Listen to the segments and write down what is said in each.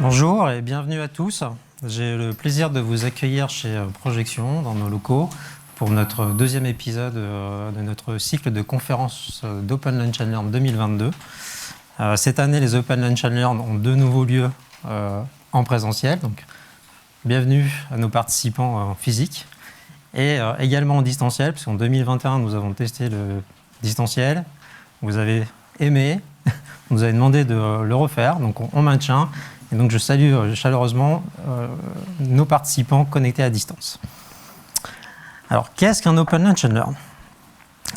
Bonjour et bienvenue à tous. J'ai le plaisir de vous accueillir chez Projection, dans nos locaux, pour notre deuxième épisode de notre cycle de conférences d'Open Lunch and Learn 2022. Cette année, les Open Lunch and Learn ont de nouveaux lieux en présentiel. Donc, bienvenue à nos participants physiques et également en distanciel, puisqu'en 2021, nous avons testé le distanciel. Vous avez aimé, on nous avez demandé de le refaire, donc on maintient. Et donc je salue chaleureusement nos participants connectés à distance. Alors, qu'est-ce qu'un Open Lunch and Learn ?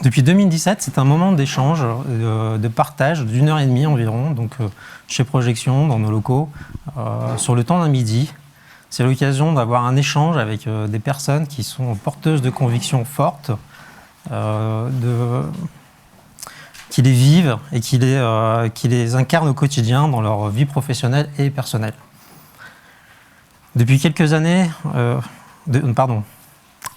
Depuis 2017, c'est un moment d'échange, de partage d'une heure et demie environ, donc chez Projection, dans nos locaux, sur le temps d'un midi. C'est l'occasion d'avoir un échange avec des personnes qui sont porteuses de convictions fortes, qui les vivent et qui les incarnent au quotidien dans leur vie professionnelle et personnelle. Depuis quelques années,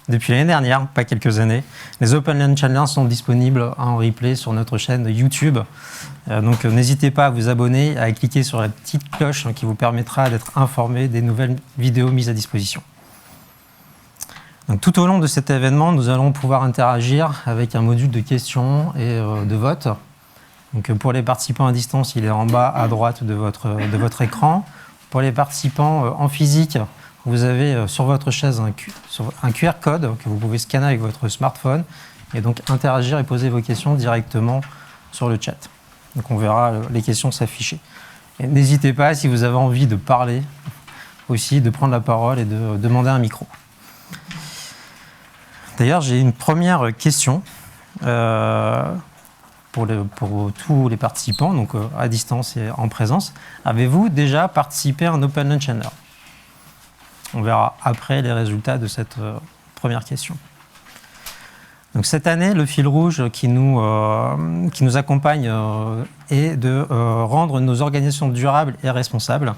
depuis l'année dernière, pas quelques années, les Open Lunch and Learn sont disponibles en replay sur notre chaîne YouTube. Donc n'hésitez pas à vous abonner et à cliquer sur la petite cloche qui vous permettra d'être informé des nouvelles vidéos mises à disposition. Donc, tout au long de cet événement, nous allons pouvoir interagir avec un module de questions et de vote. Donc, pour les participants à distance, il est en bas à droite de votre écran. Pour les participants en physique, vous avez sur votre chaise un QR code que vous pouvez scanner avec votre smartphone et donc interagir et poser vos questions directement sur le chat. Donc, on verra les questions s'afficher. Et n'hésitez pas, si vous avez envie de parler aussi, de prendre la parole et de demander un micro. D'ailleurs, j'ai une première question pour tous les participants, donc à distance et en présence. Avez-vous déjà participé à un Open Lunch and Learn ? On verra après les résultats de cette première question. Donc, cette année, le fil rouge qui nous accompagne est de rendre nos organisations durables et responsables.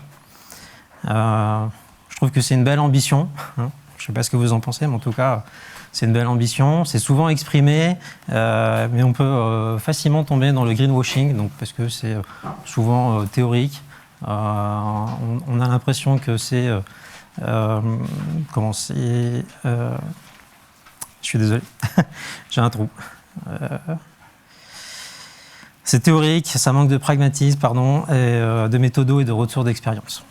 Je trouve que c'est une belle ambition. Je ne sais pas ce que vous en pensez, mais en tout cas, c'est une belle ambition. C'est souvent exprimé, mais on peut facilement tomber dans le greenwashing, donc, parce que c'est souvent théorique. On a l'impression que c'est... je suis désolé, j'ai un trou. C'est théorique, ça manque de pragmatisme, et de méthodo et de retour d'expérience.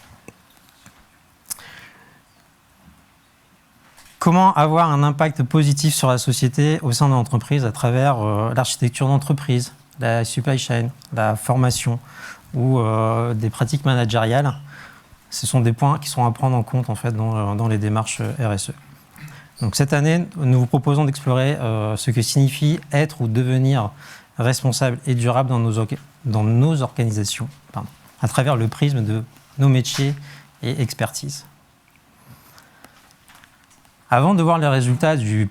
Comment avoir un impact positif sur la société au sein de l'entreprise à travers l'architecture d'entreprise, la supply chain, la formation ou des pratiques managériales. Ce sont des points qui sont à prendre en compte en fait, dans les démarches RSE. Donc, cette année, nous vous proposons d'explorer ce que signifie être ou devenir responsable et durable dans nos organisations, à travers le prisme de nos métiers et expertise. Avant de voir les résultats de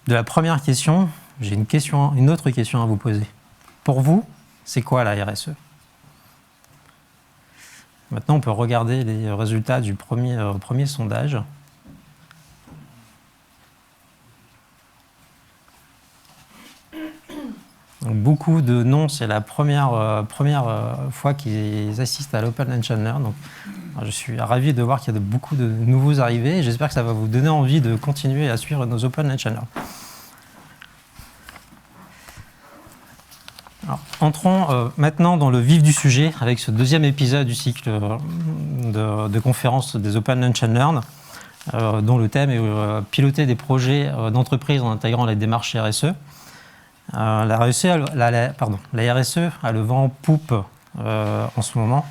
la première question, j'ai une autre question à vous poser. Pour vous, c'est quoi la RSE ? Maintenant, on peut regarder les résultats du premier sondage. Donc, beaucoup de non, c'est la première fois qu'ils assistent à l'Open Lunch and Learn. Donc, je suis ravi de voir qu'il y a beaucoup de nouveaux arrivés et j'espère que ça va vous donner envie de continuer à suivre nos Open Lunch and Learn. Alors, entrons maintenant dans le vif du sujet avec ce deuxième épisode du cycle de conférences des Open Lunch and Learn, dont le thème est piloter des projets d'entreprise en intégrant les démarches RSE. La RSE a le vent en poupe en ce moment.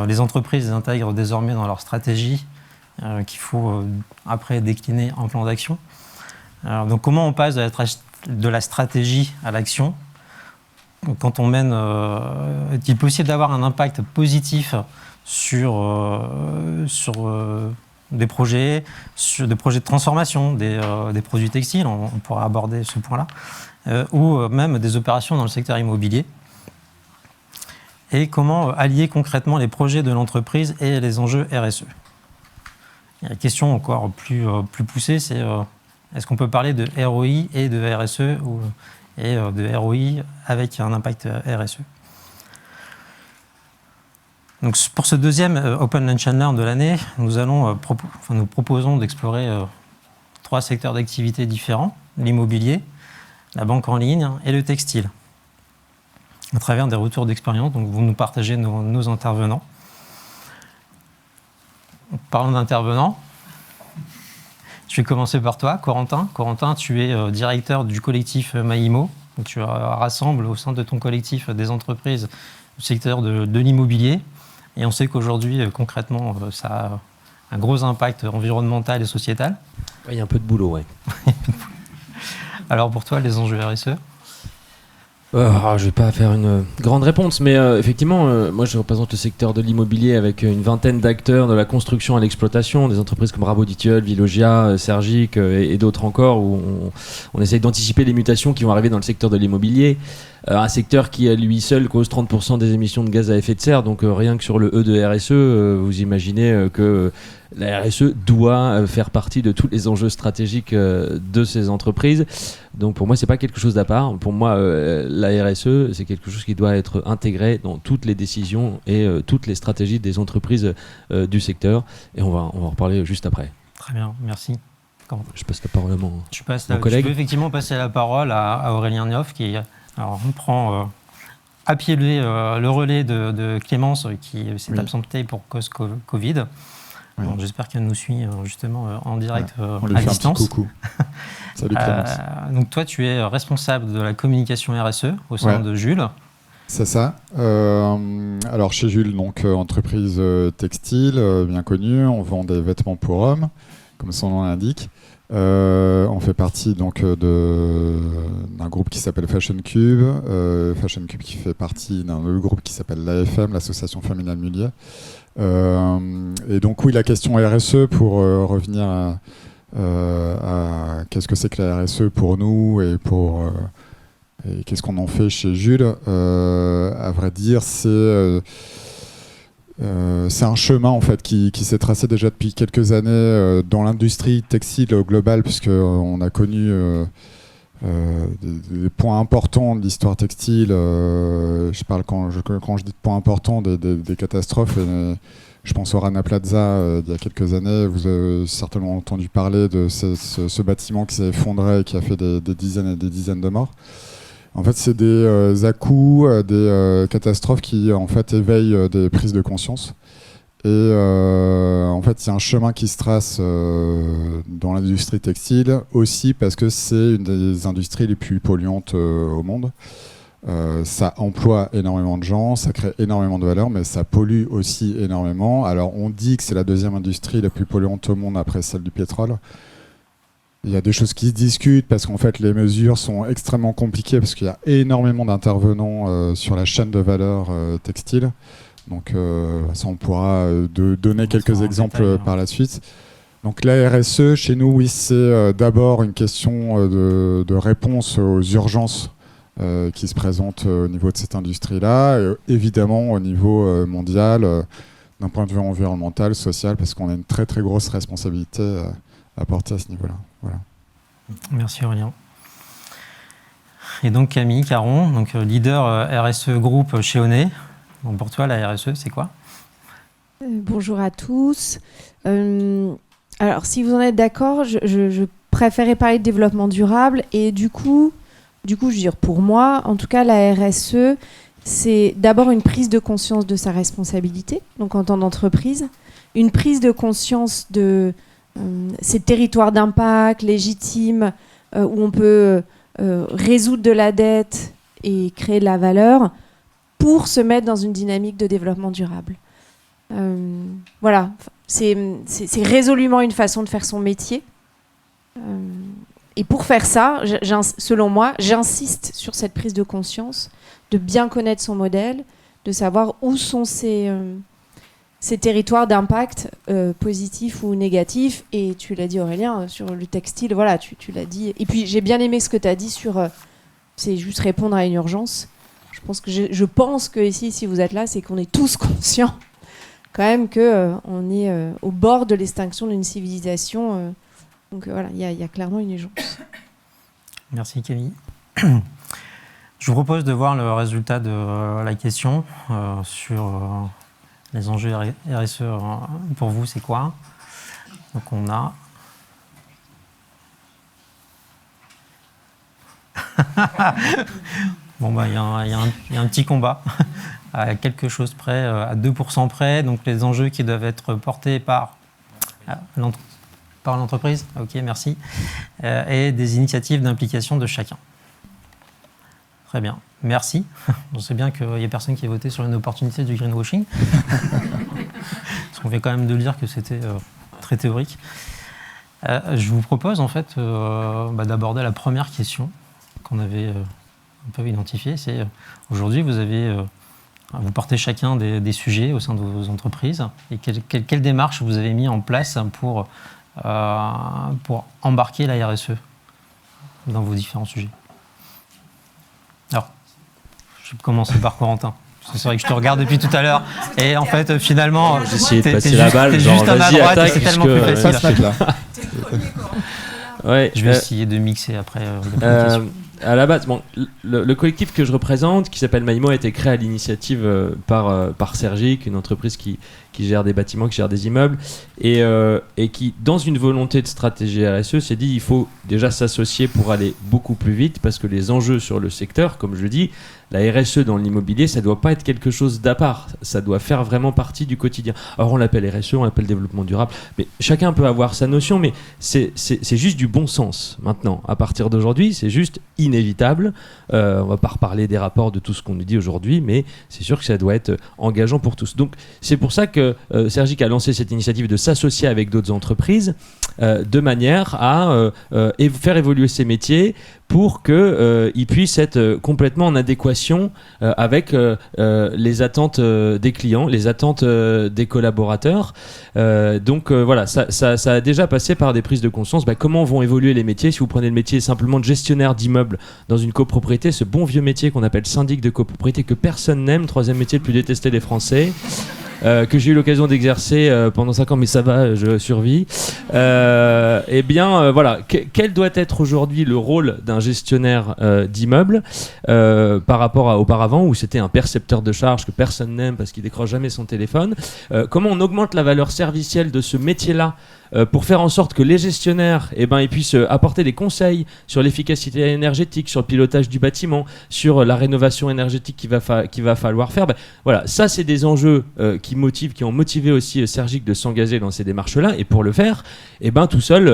Les entreprises les intègrent désormais dans leur stratégie qu'il faut après décliner en plan d'action. Donc, comment on passe de la stratégie à l'action ? Quand on mène, est-il possible d'avoir un impact positif sur des projets de transformation, des produits textiles, on pourra aborder ce point-là, ou même des opérations dans le secteur immobilier. Et comment allier concrètement les projets de l'entreprise et les enjeux RSE. La question encore plus poussée, c'est est-ce qu'on peut parler de ROI et de RSE et de ROI avec un impact RSE. Donc, pour ce deuxième Open Lunch and Learn de l'année, nous proposons d'explorer 3 secteurs d'activité différents, l'immobilier, la banque en ligne et le textile, à travers des retours d'expérience. Donc, vous nous partagez nos intervenants. Parlons d'intervenants. Je vais commencer par toi, Corentin. Corentin, tu es directeur du collectif Maïmo. Donc, tu rassembles au sein de ton collectif des entreprises du secteur de l'immobilier. Et on sait qu'aujourd'hui, concrètement, ça a un gros impact environnemental et sociétal. Il y a un peu de boulot, oui. Alors pour toi, les enjeux RSE? Je ne vais pas faire une grande réponse, mais effectivement, moi je représente le secteur de l'immobilier avec une vingtaine d'acteurs de la construction à l'exploitation, des entreprises comme Rabot-Ditiol, Vilogia, Sergic et d'autres encore, où on essaye d'anticiper les mutations qui vont arriver dans le secteur de l'immobilier. Un secteur qui à lui seul cause 30% des émissions de gaz à effet de serre, donc rien que sur le E de RSE, vous imaginez que la RSE doit faire partie de tous les enjeux stratégiques de ces entreprises. Donc pour moi, c'est pas quelque chose d'à part. Pour moi, la RSE, c'est quelque chose qui doit être intégré dans toutes les décisions et toutes les stratégies des entreprises du secteur. Et on va en reparler juste après. Très bien, merci. Je passe la parole à mon collègue. Tu peux effectivement passer la parole à Aurélien Nioff, qui on prend à pied levé le relais de Clémence, qui s'est absentée pour cause Covid. Oui. Bon, j'espère qu'elle nous suit justement en direct on lui à fait distance. Un petit coucou. Salut Clémence. Donc toi, tu es responsable de la communication RSE au sein de Jules. C'est ça. Alors chez Jules, donc entreprise textile bien connue, on vend des vêtements pour hommes, comme son nom l'indique. On fait partie donc d'un groupe qui s'appelle Fashion Cube. Fashion Cube qui fait partie d'un autre groupe qui s'appelle l'AFM, l'Association Familiale Mullier. Et donc oui, la question RSE, pour revenir à qu'est-ce que c'est que la RSE pour nous et qu'est-ce qu'on en fait chez Jules, à vrai dire, c'est un chemin en fait qui s'est tracé déjà depuis quelques années dans l'industrie textile globale, puisqu'on a connu des points importants de l'histoire textile. Je parle quand je dis de points importants, des catastrophes. Je pense au Rana Plaza il y a quelques années. Vous avez certainement entendu parler de ce bâtiment qui s'est effondré et qui a fait des dizaines et des dizaines de morts. En fait, c'est des à-coups, des catastrophes qui en fait éveillent des prises de conscience. Et en fait, il y a un chemin qui se trace dans l'industrie textile aussi parce que c'est une des industries les plus polluantes au monde. Ça emploie énormément de gens, ça crée énormément de valeur, mais ça pollue aussi énormément. Alors, on dit que c'est la deuxième industrie la plus polluante au monde après celle du pétrole. Il y a des choses qui se discutent parce qu'en fait les mesures sont extrêmement compliquées parce qu'il y a énormément d'intervenants sur la chaîne de valeur textile. Donc ça on pourra donner quelques exemples par la suite. Donc la RSE chez nous, oui, c'est d'abord une question de réponse aux urgences qui se présentent au niveau de cette industrie-là, et évidemment au niveau mondial, d'un point de vue environnemental, social, parce qu'on a une très très grosse responsabilité à porter à ce niveau-là. Voilà. Merci Aurélien. Et donc Camille Caron, donc leader RSE Group chez Onet. Donc pour toi, la RSE, c'est quoi ? Bonjour à tous. Alors, si vous en êtes d'accord, je préférais parler de développement durable. Et du coup, je veux dire, pour moi, en tout cas, la RSE, c'est d'abord une prise de conscience de sa responsabilité, donc en tant qu'entreprise, une prise de conscience de ces territoires d'impact légitimes où on peut résoudre de la dette et créer de la valeur pour se mettre dans une dynamique de développement durable. Voilà, c'est résolument une façon de faire son métier. Et pour faire ça, selon moi, j'insiste sur cette prise de conscience, de bien connaître son modèle, de savoir où sont ces territoires d'impact positifs ou négatifs. Et tu l'as dit Aurélien, sur le textile, voilà, tu l'as dit. Et puis j'ai bien aimé ce que tu as dit sur c'est juste répondre à une urgence. Je pense que ici, si vous êtes là, c'est qu'on est tous conscients quand même qu'on est au bord de l'extinction d'une civilisation. Donc voilà, il y a clairement une urgence. Merci Camille. Je vous propose de voir le résultat de la question sur Les enjeux RSE, pour vous, c'est quoi? Donc on a... Bon, bah, il y a un petit combat à quelque chose près, à 2% près. Donc les enjeux qui doivent être portés par l'entreprise, ok, merci, et des initiatives d'implication de chacun. Très bien, merci. On sait bien qu'il n'y a personne qui a voté sur une opportunité du greenwashing. Parce qu'on vient quand même de lire que c'était très théorique. Je vous propose en fait d'aborder la première question qu'on avait un peu identifiée. C'est aujourd'hui, vous portez chacun des sujets au sein de vos entreprises. Et quelle démarche vous avez mis en place pour embarquer la RSE dans vos différents sujets? Alors, je vais commencer par Corentin. Parce que c'est vrai que je te regarde depuis tout à l'heure. Et en fait, finalement, j'ai essayé de passer t'es la balle. T'es Genre, juste à ma vas-y, droite attaque, et c'est tellement plus Ça facile. se fait là. Ouais, Je vais essayer de mixer après la question. à la base, bon, le collectif que je représente, qui s'appelle Maïmo, a été créé à l'initiative par Sergic, une entreprise qui gère des bâtiments, qui gère des immeubles, et qui, dans une volonté de stratégie RSE, s'est dit il faut déjà s'associer pour aller beaucoup plus vite, parce que les enjeux sur le secteur, comme je le dis, la RSE dans l'immobilier, ça doit pas être quelque chose d'à part, ça doit faire vraiment partie du quotidien. Alors on l'appelle RSE, on l'appelle développement durable, mais chacun peut avoir sa notion, mais c'est juste du bon sens maintenant. À partir d'aujourd'hui, c'est juste inévitable. On va pas reparler des rapports de tout ce qu'on nous dit aujourd'hui, mais c'est sûr que ça doit être engageant pour tous. Donc c'est pour ça que Sergic a lancé cette initiative de s'associer avec d'autres entreprises de manière à faire évoluer ces métiers pour qu'ils puissent être complètement en adéquation avec les attentes des clients, les attentes des collaborateurs. Donc voilà, ça a déjà passé par des prises de conscience. Comment vont évoluer les métiers? Si vous prenez le métier simplement de gestionnaire d'immeuble dans une copropriété, ce bon vieux métier qu'on appelle syndic de copropriété que personne n'aime, troisième métier le plus détesté des Français, que j'ai eu l'occasion d'exercer pendant 5 ans, mais ça va, je survis. Eh bien, voilà, quel doit être aujourd'hui le rôle d'un gestionnaire d'immeuble par rapport à auparavant où c'était un percepteur de charges que personne n'aime parce qu'il décroche jamais son téléphone. Comment on augmente la valeur servicielle de ce métier-là pour faire en sorte que les gestionnaires ils puissent apporter des conseils sur l'efficacité énergétique, sur le pilotage du bâtiment, sur la rénovation énergétique qu'il va falloir faire. Voilà, ça c'est des enjeux qui ont motivé aussi Sergic de s'engager dans ces démarches-là, et pour le faire, tout seul,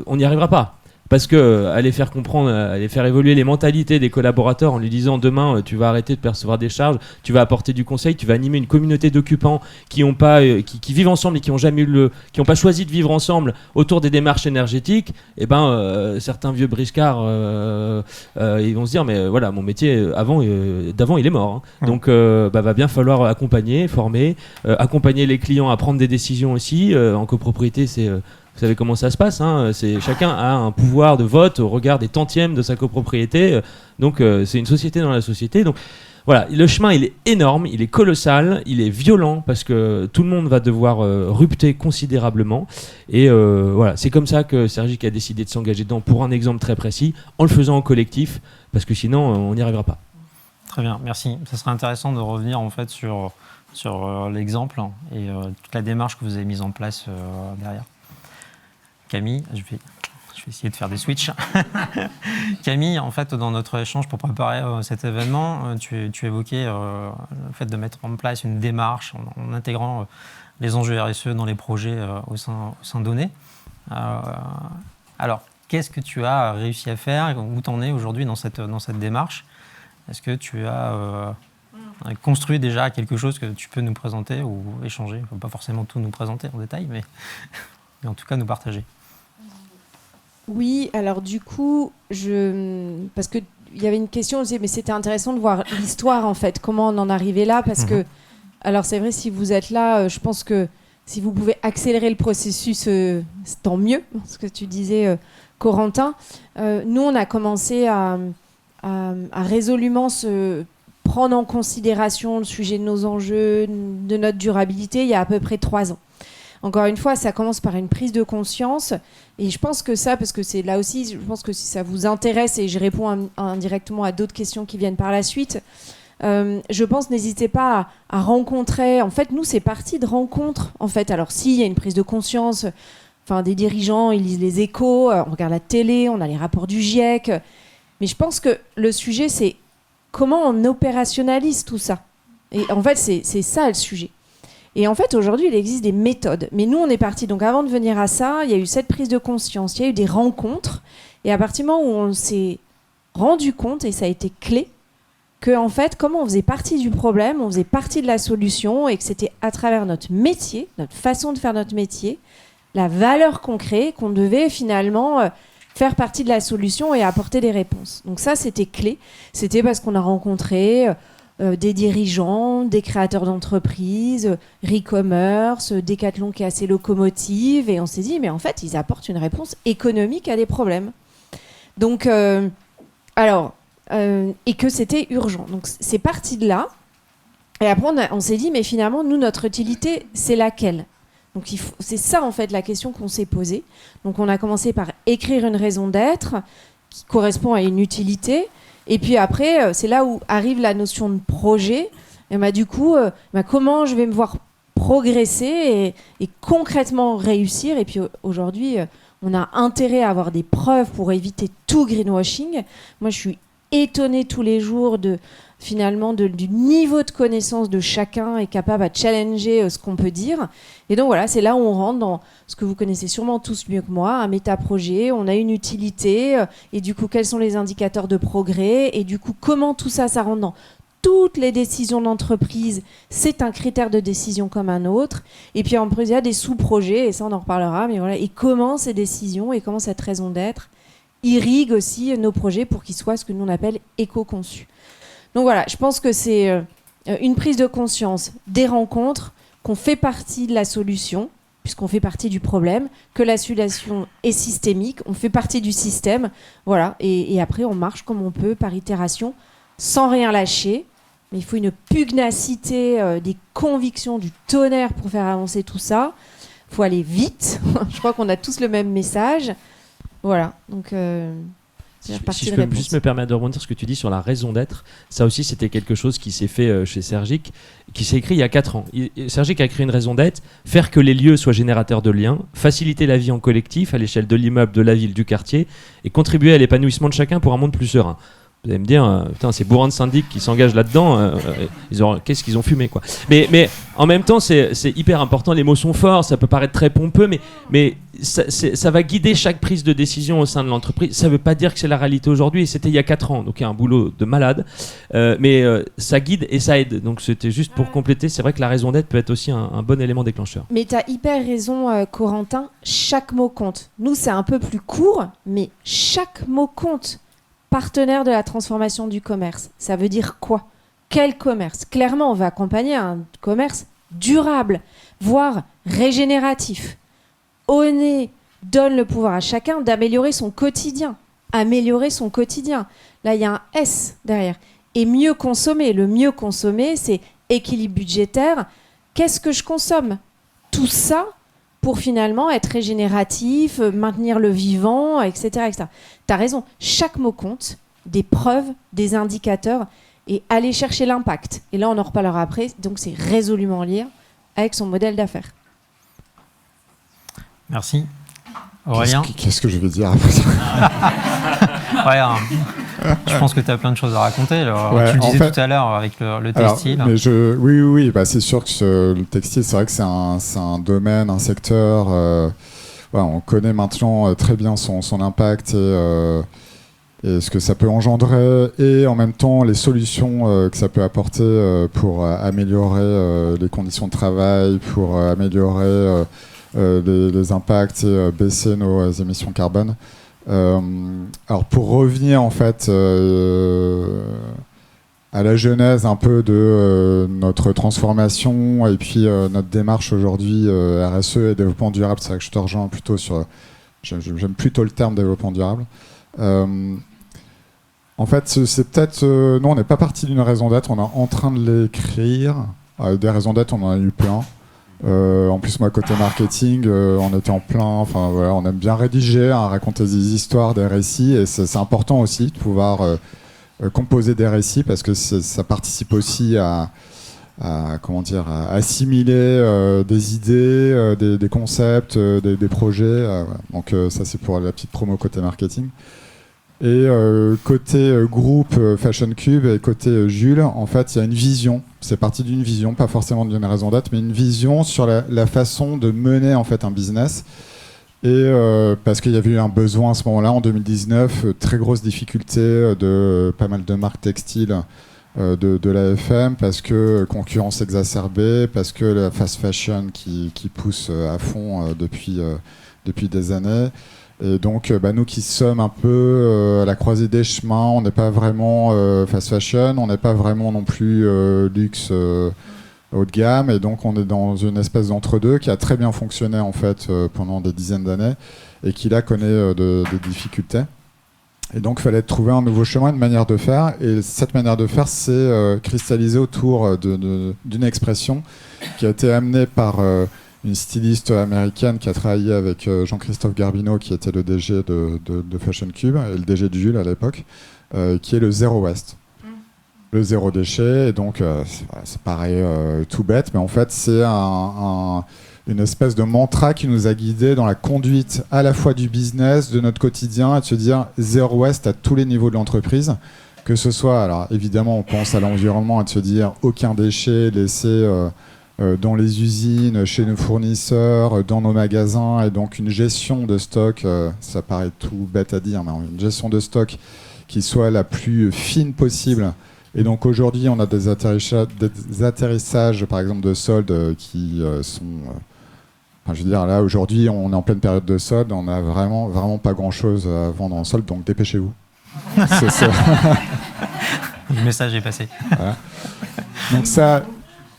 on n'y arrivera pas. Parce que aller faire comprendre, aller faire évoluer les mentalités des collaborateurs en lui disant demain tu vas arrêter de percevoir des charges, tu vas apporter du conseil, tu vas animer une communauté d'occupants qui vivent ensemble et qui n'ont pas choisi de vivre ensemble autour des démarches énergétiques, certains vieux briscards ils vont se dire mais voilà, mon métier d'avant il est mort, hein. Donc va bien falloir accompagner, former, accompagner les clients à prendre des décisions aussi. En copropriété, vous savez comment ça se passe, hein, chacun a un pouvoir de vote au regard des tantièmes de sa copropriété, donc c'est une société dans la société. Donc voilà, le chemin il est énorme, il est colossal, il est violent parce que tout le monde va devoir rupter considérablement, et voilà, c'est comme ça que Sergic a décidé de s'engager dedans, pour un exemple très précis, en le faisant en collectif, parce que sinon on n'y arrivera pas. Très bien, merci. Ça serait intéressant de revenir en fait sur l'exemple et toute la démarche que vous avez mise en place derrière. Camille, je vais essayer de faire des switches. Camille, en fait, dans notre échange pour préparer cet événement, tu évoquais le fait de mettre en place une démarche en intégrant les enjeux RSE dans les projets au sein donnés. Alors, qu'est-ce que tu as réussi à faire? Où t'en es aujourd'hui dans cette démarche? Est-ce que tu as construit déjà quelque chose que tu peux nous présenter ou échanger? Pas forcément tout nous présenter en détail, mais en tout cas nous partager. Oui, alors du coup, parce qu'il y avait une question aussi, mais c'était intéressant de voir l'histoire en fait, comment on en arrivait là, parce que, alors c'est vrai, si vous êtes là, je pense que si vous pouvez accélérer le processus, c'est tant mieux, ce que tu disais, Corentin. Nous, on a commencé à résolument se prendre en considération le sujet de nos enjeux, de notre durabilité, il y a à peu près 3 ans. Encore une fois, ça commence par une prise de conscience. Et je pense que ça, parce que c'est là aussi, je pense que si ça vous intéresse, et je réponds indirectement à d'autres questions qui viennent par la suite, je pense, n'hésitez pas à rencontrer. En fait, nous, c'est parti de rencontres. En fait, alors s'il y a une prise de conscience, des dirigeants, ils lisent les échos, on regarde la télé, on a les rapports du GIEC. Mais je pense que le sujet, c'est comment on opérationnalise tout ça. Et en fait, c'est ça le sujet. Et en fait, aujourd'hui, il existe des méthodes. Mais nous, on est parti. Donc, avant de venir à ça, il y a eu cette prise de conscience, il y a eu des rencontres. Et à partir du moment où on s'est rendu compte, et ça a été clé, que en fait, comme on faisait partie du problème, on faisait partie de la solution, et que c'était à travers notre métier, notre façon de faire notre métier, la valeur qu'on crée, qu'on devait finalement faire partie de la solution et apporter des réponses. Donc ça, c'était clé. C'était parce qu'on a rencontré des dirigeants, des créateurs d'entreprises, Recommerce, Decathlon qui est assez locomotive, et on s'est dit, mais en fait, ils apportent une réponse économique à des problèmes. Donc, et que c'était urgent. Donc, c'est parti de là. Et après, on s'est dit, mais finalement, nous, notre utilité, c'est laquelle ? Donc, c'est ça, en fait, la question qu'on s'est posée. Donc, on a commencé par écrire une raison d'être qui correspond à une utilité. Et puis après, c'est là où arrive la notion de projet. Et du coup, comment je vais me voir progresser et concrètement réussir. Et puis aujourd'hui, on a intérêt à avoir des preuves pour éviter tout greenwashing. Moi, je suis étonnée tous les jours du niveau de connaissance de chacun est capable à challenger ce qu'on peut dire. Et donc voilà, c'est là où on rentre dans ce que vous connaissez sûrement tous mieux que moi, un méta-projet, on a une utilité, et du coup, quels sont les indicateurs de progrès, et du coup, comment tout ça, ça rentre dans toutes les décisions d'entreprise, c'est un critère de décision comme un autre. Et puis en plus, il y a des sous-projets, et ça, on en reparlera, mais voilà, et comment ces décisions, et comment cette raison d'être irrigue aussi nos projets pour qu'ils soient ce que nous on appelle éco-conçus. Donc voilà, je pense que c'est une prise de conscience, des rencontres, qu'on fait partie de la solution, puisqu'on fait partie du problème, que la solution est systémique, on fait partie du système, voilà, et après on marche comme on peut, par itération, sans rien lâcher, mais il faut une pugnacité, des convictions, du tonnerre pour faire avancer tout ça, il faut aller vite, je crois qu'on a tous le même message, voilà, donc... Si je peux juste me permettre de rebondir sur ce que tu dis sur la raison d'être, ça aussi c'était quelque chose qui s'est fait chez Sergic, qui s'est écrit il y a 4 ans. Sergic a créé une raison d'être, faire que les lieux soient générateurs de liens, faciliter la vie en collectif à l'échelle de l'immeuble, de la ville, du quartier, et contribuer à l'épanouissement de chacun pour un monde plus serein. Vous allez me dire, putain, ces bourrins de syndics qui s'engagent là-dedans, qu'est-ce qu'ils ont fumé, quoi. Mais en même temps, c'est hyper important, les mots sont forts, ça peut paraître très pompeux, mais ça va guider chaque prise de décision au sein de l'entreprise. Ça ne veut pas dire que c'est la réalité aujourd'hui, et c'était il y a 4 ans, donc il y a un boulot de malade, mais ça guide et ça aide. Donc c'était juste pour compléter, c'est vrai que la raison d'être peut être aussi un bon élément déclencheur. Mais tu as hyper raison, Corentin, chaque mot compte. Nous, c'est un peu plus court, mais chaque mot compte. Partenaire de la transformation du commerce. Ça veut dire quoi ? Quel commerce ? Clairement, on va accompagner un commerce durable, voire régénératif. Onet donne le pouvoir à chacun d'améliorer son quotidien. Améliorer son quotidien. Là, il y a un S derrière. Et mieux consommer. Le mieux consommer, c'est équilibre budgétaire. Qu'est-ce que je consomme ? Tout ça pour finalement être régénératif, maintenir le vivant, etc. etc. Tu as raison, chaque mot compte, des preuves, des indicateurs, et aller chercher l'impact. Et là, on en reparlera après, donc c'est résolument lié avec son modèle d'affaires. Merci. Aurélien ? Qu'est-ce que je vais dire après ça ? Je pense que tu as plein de choses à raconter. Alors, Ouais, tu le disais en fait, tout à l'heure avec le textile. Alors, mais oui, c'est sûr que le textile, c'est vrai que c'est un domaine, un secteur. On connaît maintenant très bien son impact et ce que ça peut engendrer, et en même temps les solutions que ça peut apporter pour améliorer les conditions de travail, pour améliorer les impacts et baisser nos émissions carbone. Alors pour revenir en fait à la genèse un peu de notre transformation et puis notre démarche aujourd'hui RSE et développement durable, c'est vrai que je te rejoins plutôt sur... J'aime plutôt le terme développement durable. En fait, c'est peut-être... non, on n'est pas parti d'une raison d'être, on est en train de l'écrire. Des raisons d'être, on en a eu plein. En plus, moi, côté marketing, on était en plein... Enfin, voilà, on aime bien rédiger, raconter des histoires, des récits, et c'est important aussi de pouvoir... composer des récits parce que ça participe aussi à assimiler des idées, des concepts, des projets. Voilà. Donc ça c'est pour la petite promo côté marketing. Et côté groupe Fashion Cube et côté Jules, en fait il y a une vision. C'est parti d'une vision, pas forcément d'une raison d'être, mais une vision sur la façon de mener en fait un business. Et parce qu'il y avait eu un besoin à ce moment-là, en 2019, très grosse difficulté de pas mal de marques textiles de l'AFM, parce que concurrence exacerbée, parce que la fast fashion qui pousse à fond depuis des années. Et donc nous qui sommes un peu à la croisée des chemins, on n'est pas vraiment fast fashion, on n'est pas vraiment non plus luxe haut de gamme, et donc on est dans une espèce d'entre-deux qui a très bien fonctionné en fait pendant des dizaines d'années et qui là connaît des difficultés. Et donc, il fallait trouver un nouveau chemin, une manière de faire. Et cette manière de faire s'est cristallisée autour d'une expression qui a été amenée par une styliste américaine qui a travaillé avec Jean-Christophe Garbineau, qui était le DG de Fashion Cube, et le DG de Jules à l'époque, qui est le zéro waste. Le zéro déchet. Et donc, ça paraît tout bête, mais en fait, c'est une espèce de mantra qui nous a guidés dans la conduite à la fois du business, de notre quotidien, et de se dire zéro waste à tous les niveaux de l'entreprise. Que ce soit, alors évidemment, on pense à l'environnement et de se dire aucun déchet laissé dans les usines, chez nos fournisseurs, dans nos magasins, et donc une gestion de stock, ça paraît tout bête à dire, mais une gestion de stock qui soit la plus fine possible. Et donc aujourd'hui, on a des atterrissages par exemple de soldes qui sont... je veux dire, là, aujourd'hui, on est en pleine période de solde, on n'a vraiment pas grand-chose à vendre en solde, donc dépêchez-vous. C'est ça. Le message est passé. Voilà. Donc ça,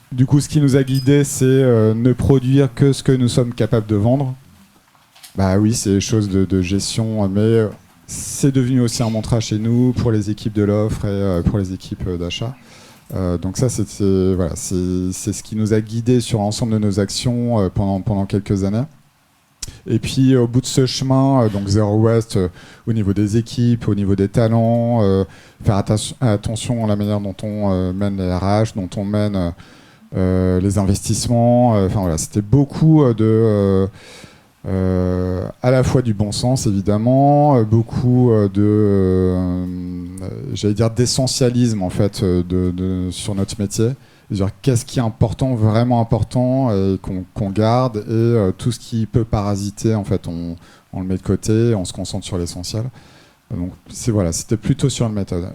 du coup, ce qui nous a guidés, c'est ne produire que ce que nous sommes capables de vendre. Bah oui, c'est des choses de gestion, mais c'est devenu aussi un mantra chez nous, pour les équipes de l'offre et pour les équipes d'achat. Donc ça, c'est ce qui nous a guidés sur l'ensemble de nos actions pendant quelques années. Et puis au bout de ce chemin, donc Zero Waste, au niveau des équipes, au niveau des talents, faire attention à la manière dont on mène les RH, dont on mène les investissements. C'était beaucoup à la fois du bon sens évidemment, beaucoup j'allais dire d'essentialisme en fait sur notre métier. C'est-à-dire qu'est-ce qui est important, vraiment important, et qu'on garde, et tout ce qui peut parasiter en fait on le met de côté, on se concentre sur l'essentiel. Donc c'était plutôt sur une méthode.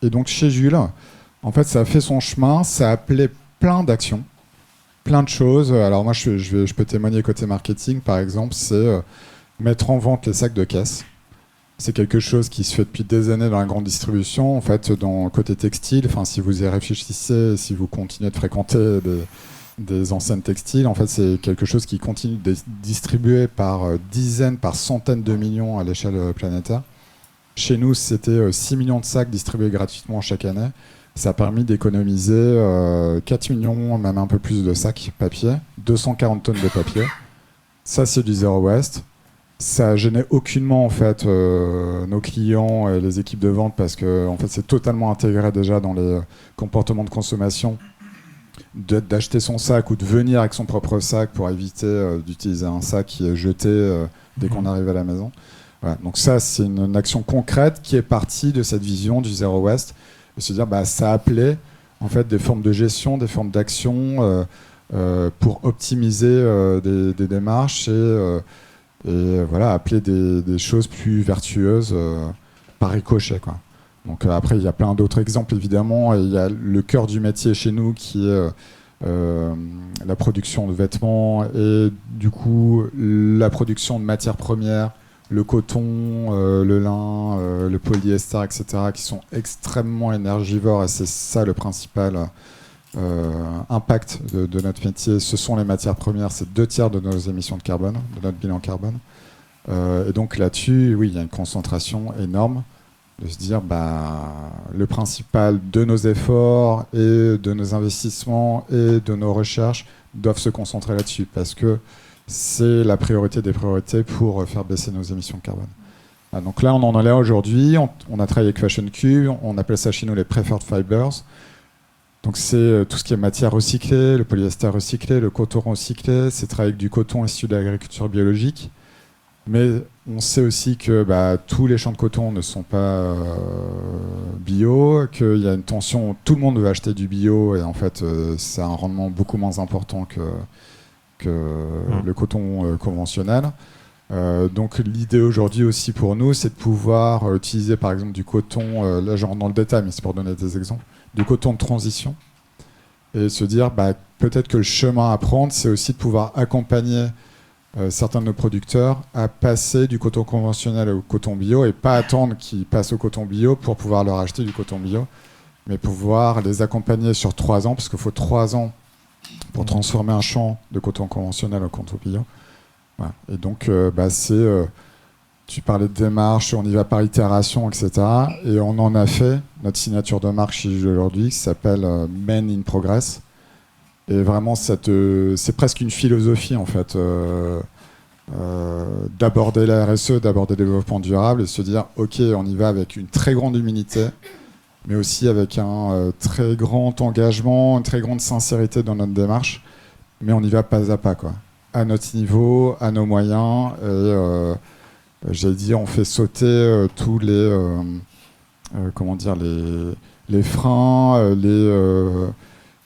Et donc chez Jules, en fait ça a fait son chemin, ça a appelé plein d'actions. Plein de choses. Alors moi, je peux témoigner côté marketing, par exemple, c'est mettre en vente les sacs de caisse. C'est quelque chose qui se fait depuis des années dans la grande distribution. En fait, dans le côté textile, si vous y réfléchissez, si vous continuez de fréquenter des enseignes textiles, en fait, c'est quelque chose qui continue de distribuer par dizaines, par centaines de millions à l'échelle planétaire. Chez nous, c'était 6 millions de sacs distribués gratuitement chaque année. Ça a permis d'économiser 4 millions, même un peu plus de sacs papier, 240 tonnes de papier. Ça, c'est du zéro waste. Ça gênait aucunement en fait nos clients et les équipes de vente, parce que en fait, c'est totalement intégré déjà dans les comportements de consommation d'acheter son sac ou de venir avec son propre sac pour éviter d'utiliser un sac qui est jeté dès qu'on arrive à la maison. Voilà. Donc ça, c'est une action concrète qui est partie de cette vision du zéro waste. Et se dire, ça appelait en fait des formes de gestion, des formes d'action pour optimiser des démarches et voilà, appeler des choses plus vertueuses par ricochet, quoi. Donc après, il y a plein d'autres exemples évidemment. Il y a le cœur du métier chez nous qui est la production de vêtements et du coup la production de matières premières, le coton, le lin, le polyester, etc., qui sont extrêmement énergivores, et c'est ça le principal impact de notre métier. Ce sont les matières premières, c'est 2/3 de nos émissions de carbone, de notre bilan carbone. Et donc là-dessus, oui, il y a une concentration énorme de se dire le principal de nos efforts et de nos investissements et de nos recherches doivent se concentrer là-dessus, parce que c'est la priorité des priorités pour faire baisser nos émissions de carbone. Donc là, on en est là aujourd'hui. On a travaillé avec Fashion Cube. On appelle ça chez nous les preferred fibers. Donc c'est tout ce qui est matière recyclée, le polyester recyclé, le coton recyclé. C'est travailler avec du coton issu de l'agriculture biologique. Mais on sait aussi que tous les champs de coton ne sont pas bio, qu'il y a une tension, tout le monde veut acheter du bio, et en fait, c'est un rendement beaucoup moins important que le coton conventionnel. Donc l'idée aujourd'hui aussi pour nous, c'est de pouvoir utiliser par exemple du coton, là je rentre dans le détail, mais c'est pour donner des exemples, du coton de transition, et se dire peut-être que le chemin à prendre, c'est aussi de pouvoir accompagner certains de nos producteurs à passer du coton conventionnel au coton bio, et pas attendre qu'ils passent au coton bio pour pouvoir leur acheter du coton bio, mais pouvoir les accompagner sur 3 ans, parce qu'il faut 3 ans pour transformer un champ de coton conventionnel au coton bio. Voilà. Et donc tu parlais de démarche, on y va par itération, etc. Et on en a fait notre signature de marque chez Jules aujourd'hui, qui s'appelle Men in Progress. Et vraiment, c'est presque une philosophie, en fait, d'aborder la RSE, d'aborder le développement durable, et se dire, OK, on y va avec une très grande humilité, mais aussi avec un très grand engagement, une très grande sincérité dans notre démarche, mais on y va pas à pas, quoi. À notre niveau, à nos moyens, et j'allais dire, on fait sauter tous les freins,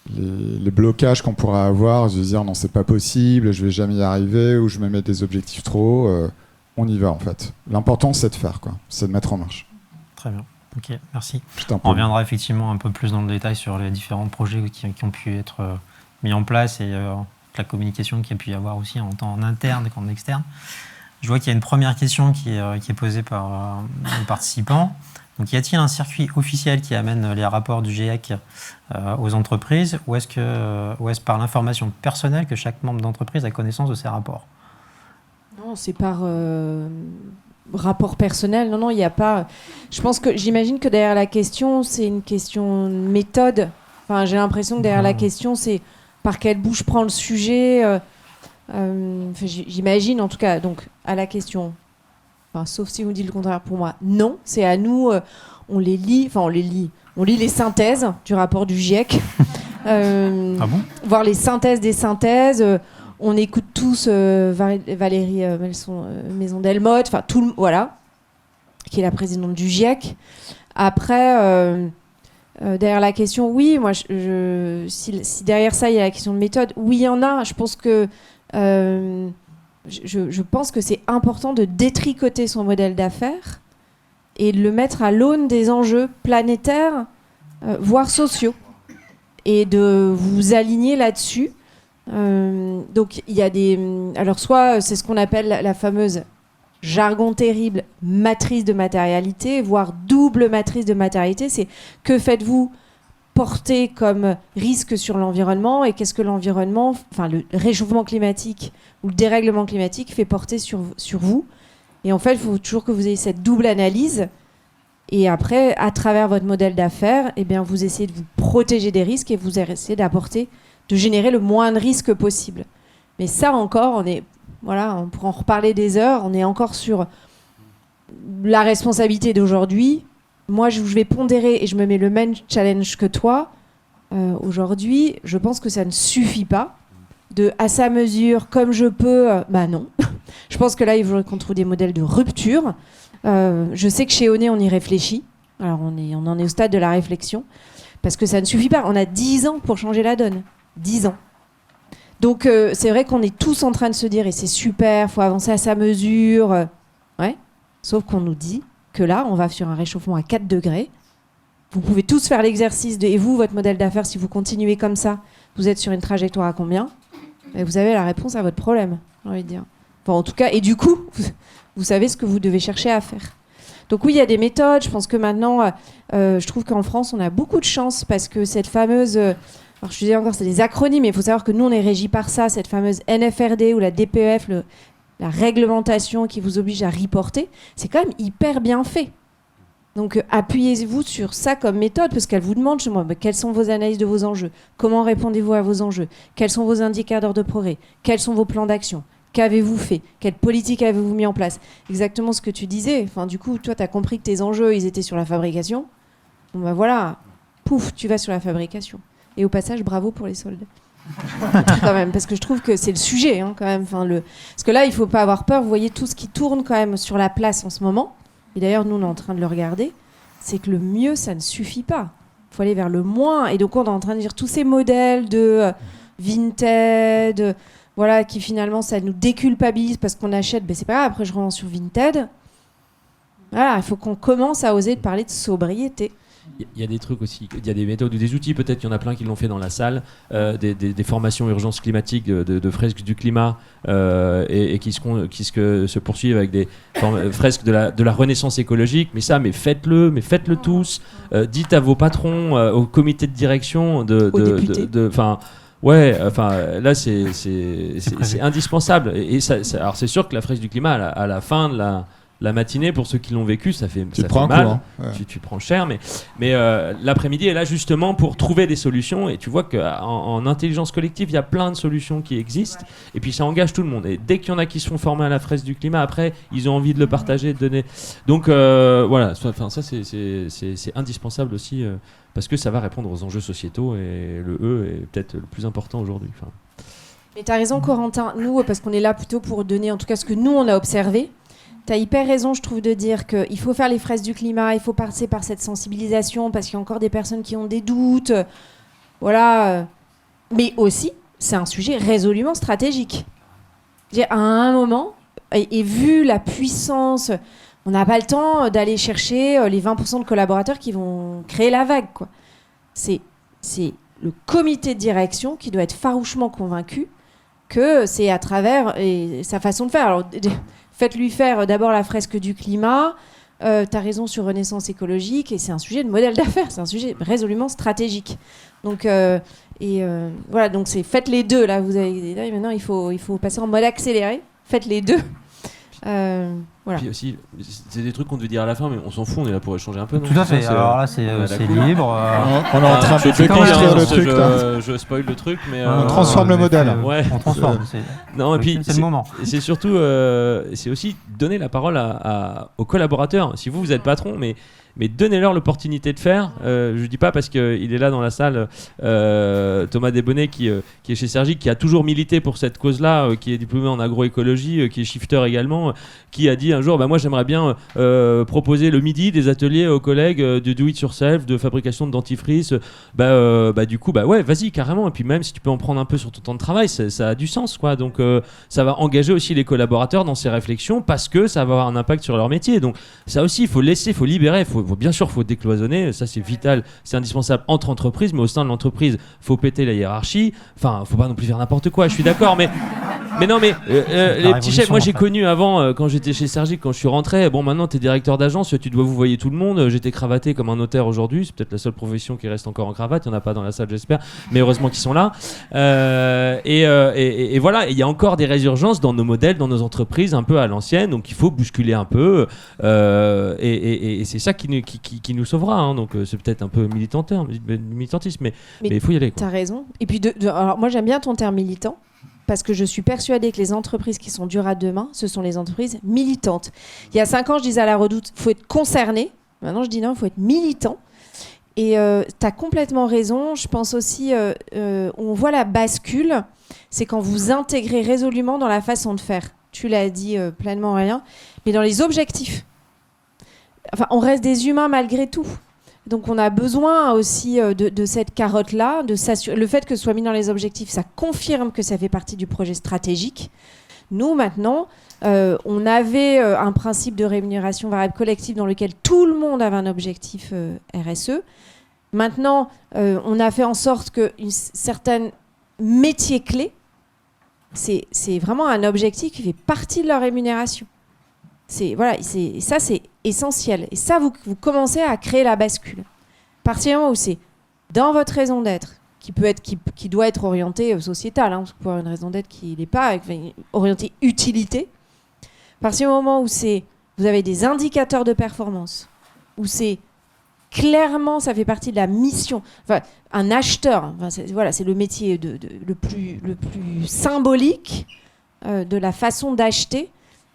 les blocages qu'on pourrait avoir, de se dire non, c'est pas possible, je vais jamais y arriver, ou je me mets des objectifs trop hauts. On y va, en fait. L'important, c'est de faire, quoi. C'est de mettre en marche. Très bien. Ok, merci. On reviendra effectivement un peu plus dans le détail sur les différents projets qui ont pu être mis en place, et la communication qu'il y a pu y avoir aussi en temps en interne qu'en externe. Je vois qu'il y a une première question qui est posée par les participants. Donc, y a-t-il un circuit officiel qui amène les rapports du GIEC aux entreprises, ou est-ce par l'information personnelle que chaque membre d'entreprise a connaissance de ces rapports ? Non, c'est par rapport personnel. Non, il n'y a pas... J'imagine que derrière la question, c'est une question de méthode. Enfin, j'ai l'impression que derrière la question, c'est par quel bout je prends le sujet. J'imagine, en tout cas, donc, à la question... Enfin, sauf si vous dites le contraire pour moi. Non, c'est à nous, on lit les synthèses du rapport du GIEC. Ah bon ? Voir les synthèses des synthèses. On écoute tous Valérie Maison-Delmotte, enfin voilà, qui est la présidente du GIEC. Après, derrière la question, oui, moi, si derrière ça il y a la question de méthode, oui, il y en a. Je pense que je pense que c'est important de détricoter son modèle d'affaires et de le mettre à l'aune des enjeux planétaires, voire sociaux, et de vous aligner là-dessus. Donc il y a alors soit c'est ce qu'on appelle la fameuse jargon terrible matrice de matérialité, voire double matrice de matérialité. C'est que faites-vous porter comme risque sur l'environnement, et qu'est-ce que l'environnement, enfin le réchauffement climatique ou le dérèglement climatique fait porter sur vous. Et en fait, il faut toujours que vous ayez cette double analyse, et après, à travers votre modèle d'affaires, eh bien, vous essayez de vous protéger des risques, et vous essayez de générer le moins de risques possible. Mais ça encore, on pourra en reparler des heures, on est encore sur la responsabilité d'aujourd'hui. Moi, je vais pondérer et je me mets le même challenge que toi. Aujourd'hui, je pense que ça ne suffit pas. À sa mesure, comme je peux, non. Je pense que là, il faudrait qu'on trouve des modèles de rupture. Je sais que chez Oné, on y réfléchit. Alors, on en est au stade de la réflexion. Parce que ça ne suffit pas. On a 10 ans pour changer la donne. 10 ans. Donc, c'est vrai qu'on est tous en train de se dire, et c'est super, il faut avancer à sa mesure. Ouais. Sauf qu'on nous dit que là, on va sur un réchauffement à 4 degrés. Vous pouvez tous faire l'exercice et vous, votre modèle d'affaires, si vous continuez comme ça, vous êtes sur une trajectoire à combien ? Et vous avez la réponse à votre problème, j'ai envie de dire. Enfin, en tout cas, et du coup, vous savez ce que vous devez chercher à faire. Donc oui, il y a des méthodes. Je pense que maintenant, je trouve qu'en France, on a beaucoup de chance, parce que cette fameuse... alors, je disais encore, c'est des acronymes, mais il faut savoir que nous, on est régis par ça, cette fameuse NFRD ou la DPEF, la réglementation qui vous oblige à reporter, c'est quand même hyper bien fait. Donc appuyez-vous sur ça comme méthode, parce qu'elle vous demande, quelles sont vos analyses de vos enjeux, comment répondez-vous à vos enjeux, quels sont vos indicateurs de progrès, quels sont vos plans d'action, Qu'avez-vous fait? Quelle politique avez-vous mis en place? Exactement ce que tu disais. Enfin, du coup, toi, tu as compris que tes enjeux, ils étaient sur la fabrication. Bon, bah voilà, pouf, tu vas sur la fabrication. Et au passage, bravo pour les soldes. Quand même, parce que je trouve que c'est le sujet, hein, quand même. Enfin, parce que là, il ne faut pas avoir peur. Vous voyez tout ce qui tourne quand même sur la place en ce moment. Et d'ailleurs, nous, on est en train de le regarder. C'est que le mieux, ça ne suffit pas. Il faut aller vers le moins. Et donc, on est en train de dire tous ces modèles de Vinted, voilà, qui finalement, ça nous déculpabilise parce qu'on achète. Ben, c'est pas grave, après, je revends sur Vinted. Voilà, il faut qu'on commence à oser de parler de sobriété. Il y a des trucs aussi, il y a des méthodes ou des outils, peut-être qu'il y en a plein qui l'ont fait dans la salle, des formations urgence climatique, de fresques du climat, et qui se poursuivent avec des fresques de la renaissance écologique. Mais faites-le tous. Dites à vos patrons, au comité de direction, aux députés. Là c'est indispensable. Alors c'est sûr que la fresque du climat à la fin de la matinée, pour ceux qui l'ont vécu, ça fait mal. Coup, hein. Ouais. Tu prends cher, mais l'après-midi est là justement pour trouver des solutions. Et tu vois qu'en intelligence collective, il y a plein de solutions qui existent. Et puis ça engage tout le monde. Et dès qu'il y en a qui se font former à la fresque du climat, après, ils ont envie de le partager, de donner. Donc voilà, ça c'est indispensable aussi parce que ça va répondre aux enjeux sociétaux. Et le E est peut-être le plus important aujourd'hui. Mais tu as raison, Corentin. Nous, parce qu'on est là plutôt pour donner en tout cas ce que nous, on a observé. T'as hyper raison, je trouve, de dire qu'il faut faire les fresques du climat, il faut passer par cette sensibilisation parce qu'il y a encore des personnes qui ont des doutes. Voilà. Mais aussi, c'est un sujet résolument stratégique. À un moment, et vu la puissance, on n'a pas le temps d'aller chercher les 20% de collaborateurs qui vont créer la vague, quoi. C'est le comité de direction qui doit être farouchement convaincu que c'est à travers sa façon de faire. Alors, faites-lui faire d'abord la fresque du climat. T'as raison sur Renaissance écologique. Et c'est un sujet de modèle d'affaires. C'est un sujet résolument stratégique. Donc, voilà. Donc, faites les deux. Là, maintenant, il faut passer en mode accéléré. Faites les deux. Voilà. Puis aussi, c'est des trucs qu'on devait dire à la fin, mais on s'en fout, on est là pour échanger un peu. Tout à fait, alors là c'est libre. On est en train de déconstruire le truc. Je spoil le truc, mais. On transforme le modèle. Ouais. On transforme, non, et puis, c'est le moment. C'est surtout, c'est aussi donner la parole aux collaborateurs. Si vous êtes patron, mais donnez-leur l'opportunité de faire. Je dis pas parce qu'il est là dans la salle, Thomas Desbonnets qui est chez Sergic, qui a toujours milité pour cette cause-là, qui est diplômé en agroécologie, qui est shifter également, qui a dit un jour, moi j'aimerais bien proposer le midi des ateliers aux collègues de do it yourself, de fabrication de dentifrice. Du coup, ouais, vas-y carrément. Et puis même si tu peux en prendre un peu sur ton temps de travail, ça a du sens, quoi. Donc ça va engager aussi les collaborateurs dans ces réflexions parce que ça va avoir un impact sur leur métier. Donc ça aussi, il faut libérer, bien sûr, il faut décloisonner, ça c'est vital, c'est indispensable entre entreprises, mais au sein de l'entreprise, il faut péter la hiérarchie. Enfin, il ne faut pas non plus faire n'importe quoi, je suis d'accord, mais les petits chefs, moi j'ai connu avant, quand j'étais chez Sergic, quand je suis rentré, maintenant tu es directeur d'agence, tu dois vous voyer tout le monde, j'étais cravaté comme un notaire aujourd'hui, c'est peut-être la seule profession qui reste encore en cravate, il n'y en a pas dans la salle j'espère, mais heureusement qu'ils sont là. Et voilà, il y a encore des résurgences dans nos modèles, dans nos entreprises, un peu à l'ancienne, donc il faut bousculer un peu, et c'est ça qui nous sauvera, hein. Donc c'est peut-être un peu militantisme, mais il faut y aller, quoi. T'as raison. Et puis alors moi j'aime bien ton terme militant parce que je suis persuadée que les entreprises qui sont durables demain, ce sont les entreprises militantes. Il y a 5 ans, je disais à la Redoute, il faut être concerné. Maintenant, je dis non, il faut être militant. Et tu as complètement raison. Je pense aussi, on voit la bascule, c'est quand vous intégrez résolument dans la façon de faire. Tu l'as dit pleinement, Aurélien, mais dans les objectifs. Enfin, on reste des humains malgré tout. Donc on a besoin aussi de cette carotte-là, de s'assurer. Le fait que ce soit mis dans les objectifs, ça confirme que ça fait partie du projet stratégique. Nous, maintenant, on avait un principe de rémunération variable collective dans lequel tout le monde avait un objectif RSE. Maintenant, on a fait en sorte qu'une certaine métier clé, c'est vraiment un objectif qui fait partie de leur rémunération. Ça, c'est essentiel. Et ça, vous commencez à créer la bascule. À partir du moment où c'est dans votre raison d'être, qui doit être orientée sociétale, parce que pour avoir une raison d'être qui n'est pas orientée utilité, à partir du moment où vous avez des indicateurs de performance, où c'est clairement, ça fait partie de la mission. Enfin, un acheteur, c'est le métier le plus symbolique. de la façon d'acheter,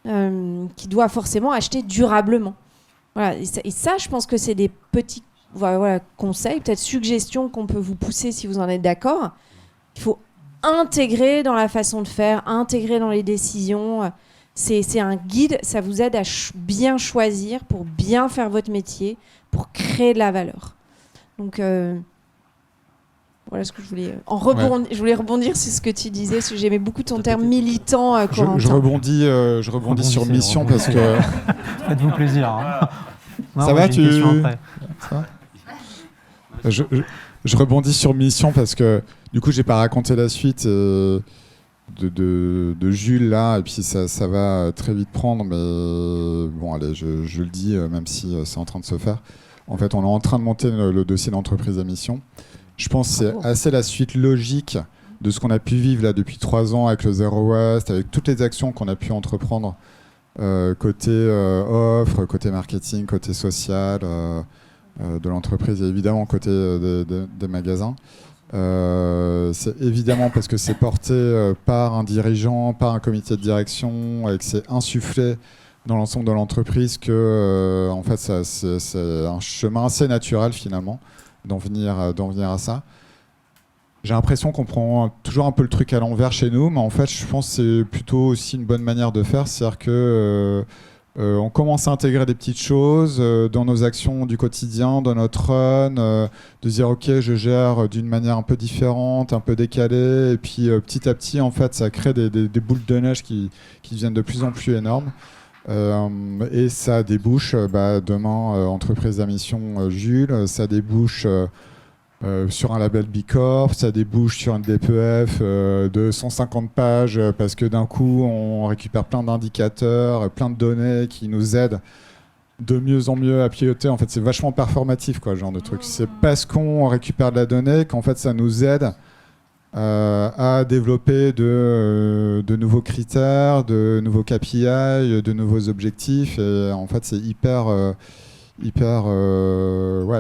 qui doit forcément acheter durablement. Voilà. Et ça, je pense que c'est des petits conseils, peut-être suggestions qu'on peut vous pousser si vous en êtes d'accord. Il faut intégrer dans la façon de faire, intégrer dans les décisions. C'est un guide, ça vous aide à bien choisir pour bien faire votre métier, pour créer de la valeur. Donc voilà ce que je voulais je voulais rebondir sur ce que tu disais, parce que j'aimais beaucoup ton terme militant, Corentin. Je rebondis sur mission parce que... Faites-vous plaisir. Hein. Non, ça va, tu... Ça je rebondis sur mission parce que du coup j'ai pas raconté la suite de Jules là, et puis ça va très vite prendre, mais bon allez, je le dis même si c'est en train de se faire. En fait, on est en train de monter le dossier d'entreprise à mission. Je pense que c'est assez la suite logique de ce qu'on a pu vivre là depuis 3 ans avec le Zero Waste, avec toutes les actions qu'on a pu entreprendre côté offre, côté marketing, côté social de l'entreprise et évidemment côté des magasins. C'est évidemment parce que c'est porté par un dirigeant, par un comité de direction et que c'est insufflé dans l'ensemble de l'entreprise que en fait c'est un chemin assez naturel finalement d'en venir à ça. J'ai l'impression qu'on prend toujours un peu le truc à l'envers chez nous, mais en fait je pense que c'est plutôt aussi une bonne manière de faire, c'est-à-dire que on commence à intégrer des petites choses dans nos actions du quotidien, dans notre run, de dire ok, je gère d'une manière un peu différente, un peu décalée, et puis petit à petit en fait ça crée des boules de neige qui deviennent de plus en plus énormes. Et ça débouche demain entreprise à mission Jules, ça débouche sur un label B Corp, ça débouche sur une DPF de 150 pages parce que d'un coup on récupère plein d'indicateurs, plein de données qui nous aident de mieux en mieux à piloter. En fait c'est vachement performatif quoi, ce genre de truc. C'est parce qu'on récupère de la donnée qu'en fait ça nous aide à développer de nouveaux critères, de nouveaux KPI, de nouveaux objectifs, et en fait c'est hyper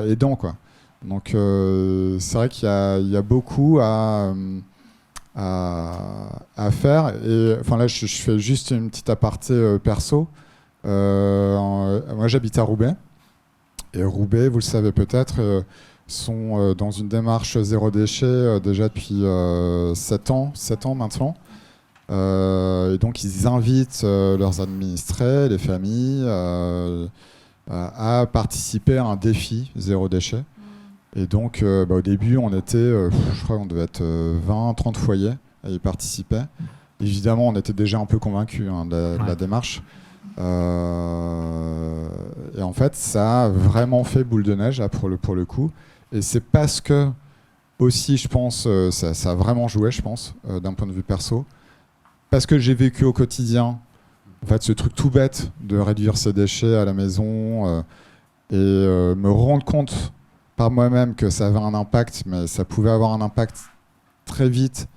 aidant quoi. Donc c'est vrai qu'il y a beaucoup à faire, et enfin là je fais juste une petite aparté perso. Moi j'habite à Roubaix, et Roubaix, vous le savez peut-être, sont dans une démarche zéro déchet déjà depuis 7 ans maintenant. Et donc ils invitent leurs administrés, les familles, à participer à un défi zéro déchet. Et donc au début on était, je crois qu'on devait être 20-30 foyers à y participer. Évidemment on était déjà un peu convaincus de la démarche. Et en fait ça a vraiment fait boule de neige là, pour le coup. Et c'est parce que, aussi, je pense, ça a vraiment joué, je pense, d'un point de vue perso. Parce que j'ai vécu au quotidien, en fait, ce truc tout bête de réduire ses déchets à la maison et me rendre compte par moi-même que ça avait un impact, mais ça pouvait avoir un impact très vite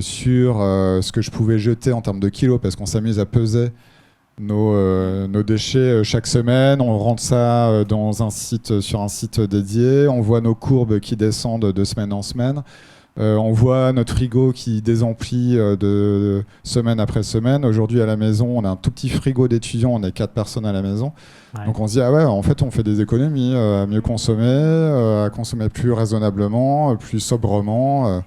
sur ce que je pouvais jeter en termes de kilos, parce qu'on s'amuse à peser nos déchets chaque semaine, on rentre ça sur un site dédié, on voit nos courbes qui descendent de semaine en semaine, on voit notre frigo qui désemplit de semaine après semaine. Aujourd'hui à la maison, on a un tout petit frigo d'étudiants, on est 4 personnes à la maison. Ouais. Donc on se dit, ah ouais, en fait on fait des économies, à mieux consommer, à consommer plus raisonnablement, plus sobrement.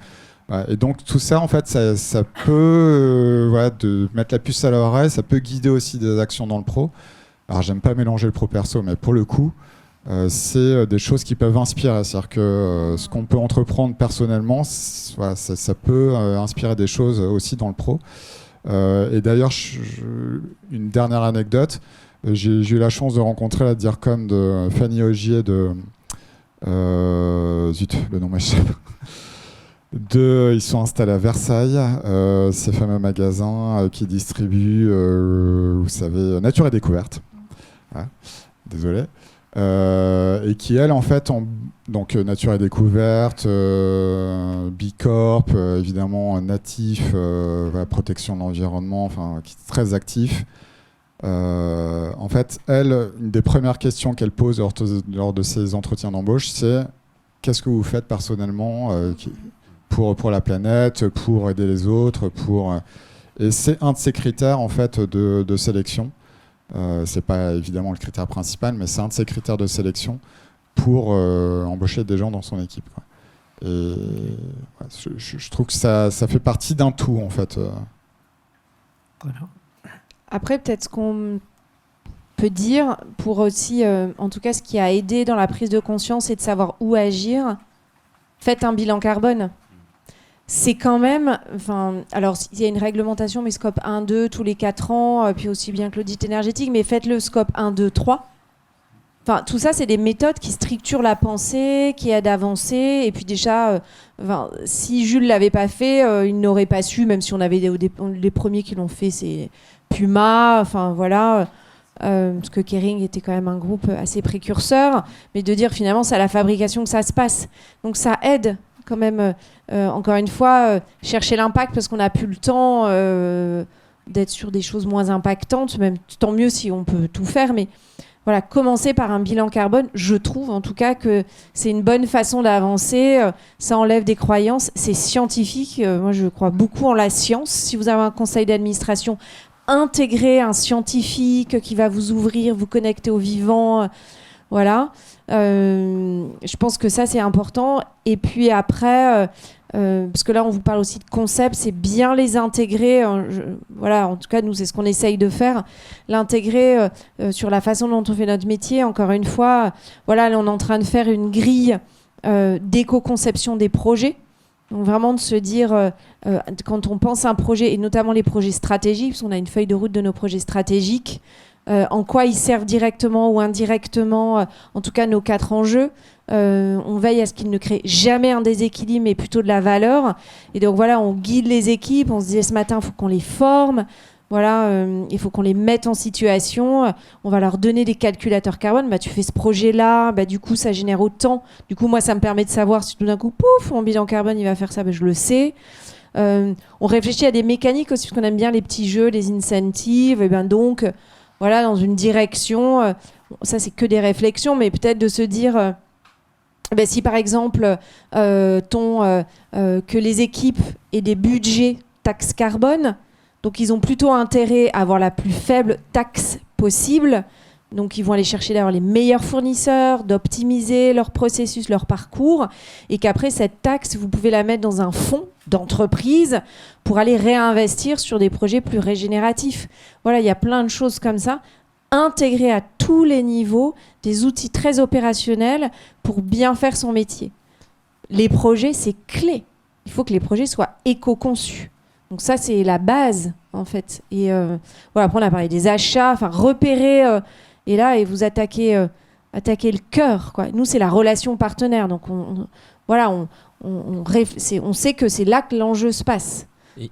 Et donc tout ça, en fait, ça peut de mettre la puce à l'oreille, ça peut guider aussi des actions dans le pro. Alors j'aime pas mélanger le pro-perso, mais pour le coup, c'est des choses qui peuvent inspirer. C'est-à-dire que ce qu'on peut entreprendre personnellement, ça peut inspirer des choses aussi dans le pro. Et d'ailleurs, une dernière anecdote, j'ai eu la chance de rencontrer la DIRCOM de Fanny Ogier de... zut, le nom m'échappe. Ils sont installés à Versailles, ces fameux magasins qui distribuent, vous savez, Nature et Découverte. Ouais, désolé. Et qui, elle, en fait, donc Nature et Découverte, B Corp, évidemment natif, protection de l'environnement, enfin, qui est très actif. En fait, elle, une des premières questions qu'elle pose lors de ses entretiens d'embauche, c'est qu'est-ce que vous faites personnellement pour la planète, pour aider les autres, Et c'est un de ces critères en fait de sélection. C'est pas évidemment le critère principal, mais c'est un de ces critères de sélection pour embaucher des gens dans son équipe, quoi. Et je trouve que ça fait partie d'un tout en fait. Voilà. Après, peut-être ce qu'on peut dire pour aussi, en tout cas, ce qui a aidé dans la prise de conscience et de savoir où agir, faites un bilan carbone. C'est quand même, alors il y a une réglementation, mais scope 1, 2 tous les 4 ans, puis aussi bien que l'audit énergétique, mais faites le scope 1, 2, 3. Tout ça, c'est des méthodes qui structurent la pensée, qui aident à avancer. Et puis déjà, si Jules l'avait pas fait, il n'aurait pas su, même si on avait les premiers qui l'ont fait, c'est Puma, voilà. Parce que Kering était quand même un groupe assez précurseur. Mais de dire finalement, c'est à la fabrication que ça se passe. Donc ça aide quand même, encore une fois, chercher l'impact parce qu'on n'a plus le temps d'être sur des choses moins impactantes. Même tant mieux si on peut tout faire, mais voilà, commencer par un bilan carbone, je trouve en tout cas que c'est une bonne façon d'avancer. Ça enlève des croyances, c'est scientifique. Moi, je crois beaucoup en la science. Si vous avez un conseil d'administration, intégrez un scientifique qui va vous ouvrir, vous connecter au vivant. Voilà. Je pense que ça, c'est important. Et puis après, parce que là, on vous parle aussi de concepts, c'est bien les intégrer. Voilà, en tout cas, nous, c'est ce qu'on essaye de faire. L'intégrer sur la façon dont on fait notre métier. Encore une fois, voilà, là, on est en train de faire une grille d'éco-conception des projets. Donc vraiment de se dire, quand on pense à un projet, et notamment les projets stratégiques, parce qu'on a une feuille de route de nos projets stratégiques, en quoi ils servent directement ou indirectement, en tout cas nos 4 enjeux. On veille à ce qu'ils ne créent jamais un déséquilibre, mais plutôt de la valeur. Et donc voilà, on guide les équipes. On se disait ce matin, il faut qu'on les forme. Voilà, il faut qu'on les mette en situation. On va leur donner des calculateurs carbone. Tu fais ce projet-là, du coup, ça génère autant. Du coup, moi, ça me permet de savoir si tout d'un coup, pouf, mon bilan carbone, il va faire ça, je le sais. On réfléchit à des mécaniques aussi, parce qu'on aime bien les petits jeux, les incentives. Et donc, voilà, dans une direction, ça, c'est que des réflexions, mais peut-être de se dire... si par exemple, que les équipes aient des budgets taxe carbone, donc ils ont plutôt intérêt à avoir la plus faible taxe possible. Donc ils vont aller chercher d'avoir les meilleurs fournisseurs, d'optimiser leur processus, leur parcours, et qu'après cette taxe, vous pouvez la mettre dans un fonds d'entreprise pour aller réinvestir sur des projets plus régénératifs. Voilà, il y a plein de choses comme ça. Intégrer à tous les niveaux des outils très opérationnels pour bien faire son métier. Les projets, c'est clé. Il faut que les projets soient éco-conçus. Donc ça, c'est la base, en fait. Et voilà, après, on a parlé des achats, repérer, et là, et vous attaquer le cœur, quoi. Nous, c'est la relation partenaire. Donc, on sait que c'est là que l'enjeu se passe. Et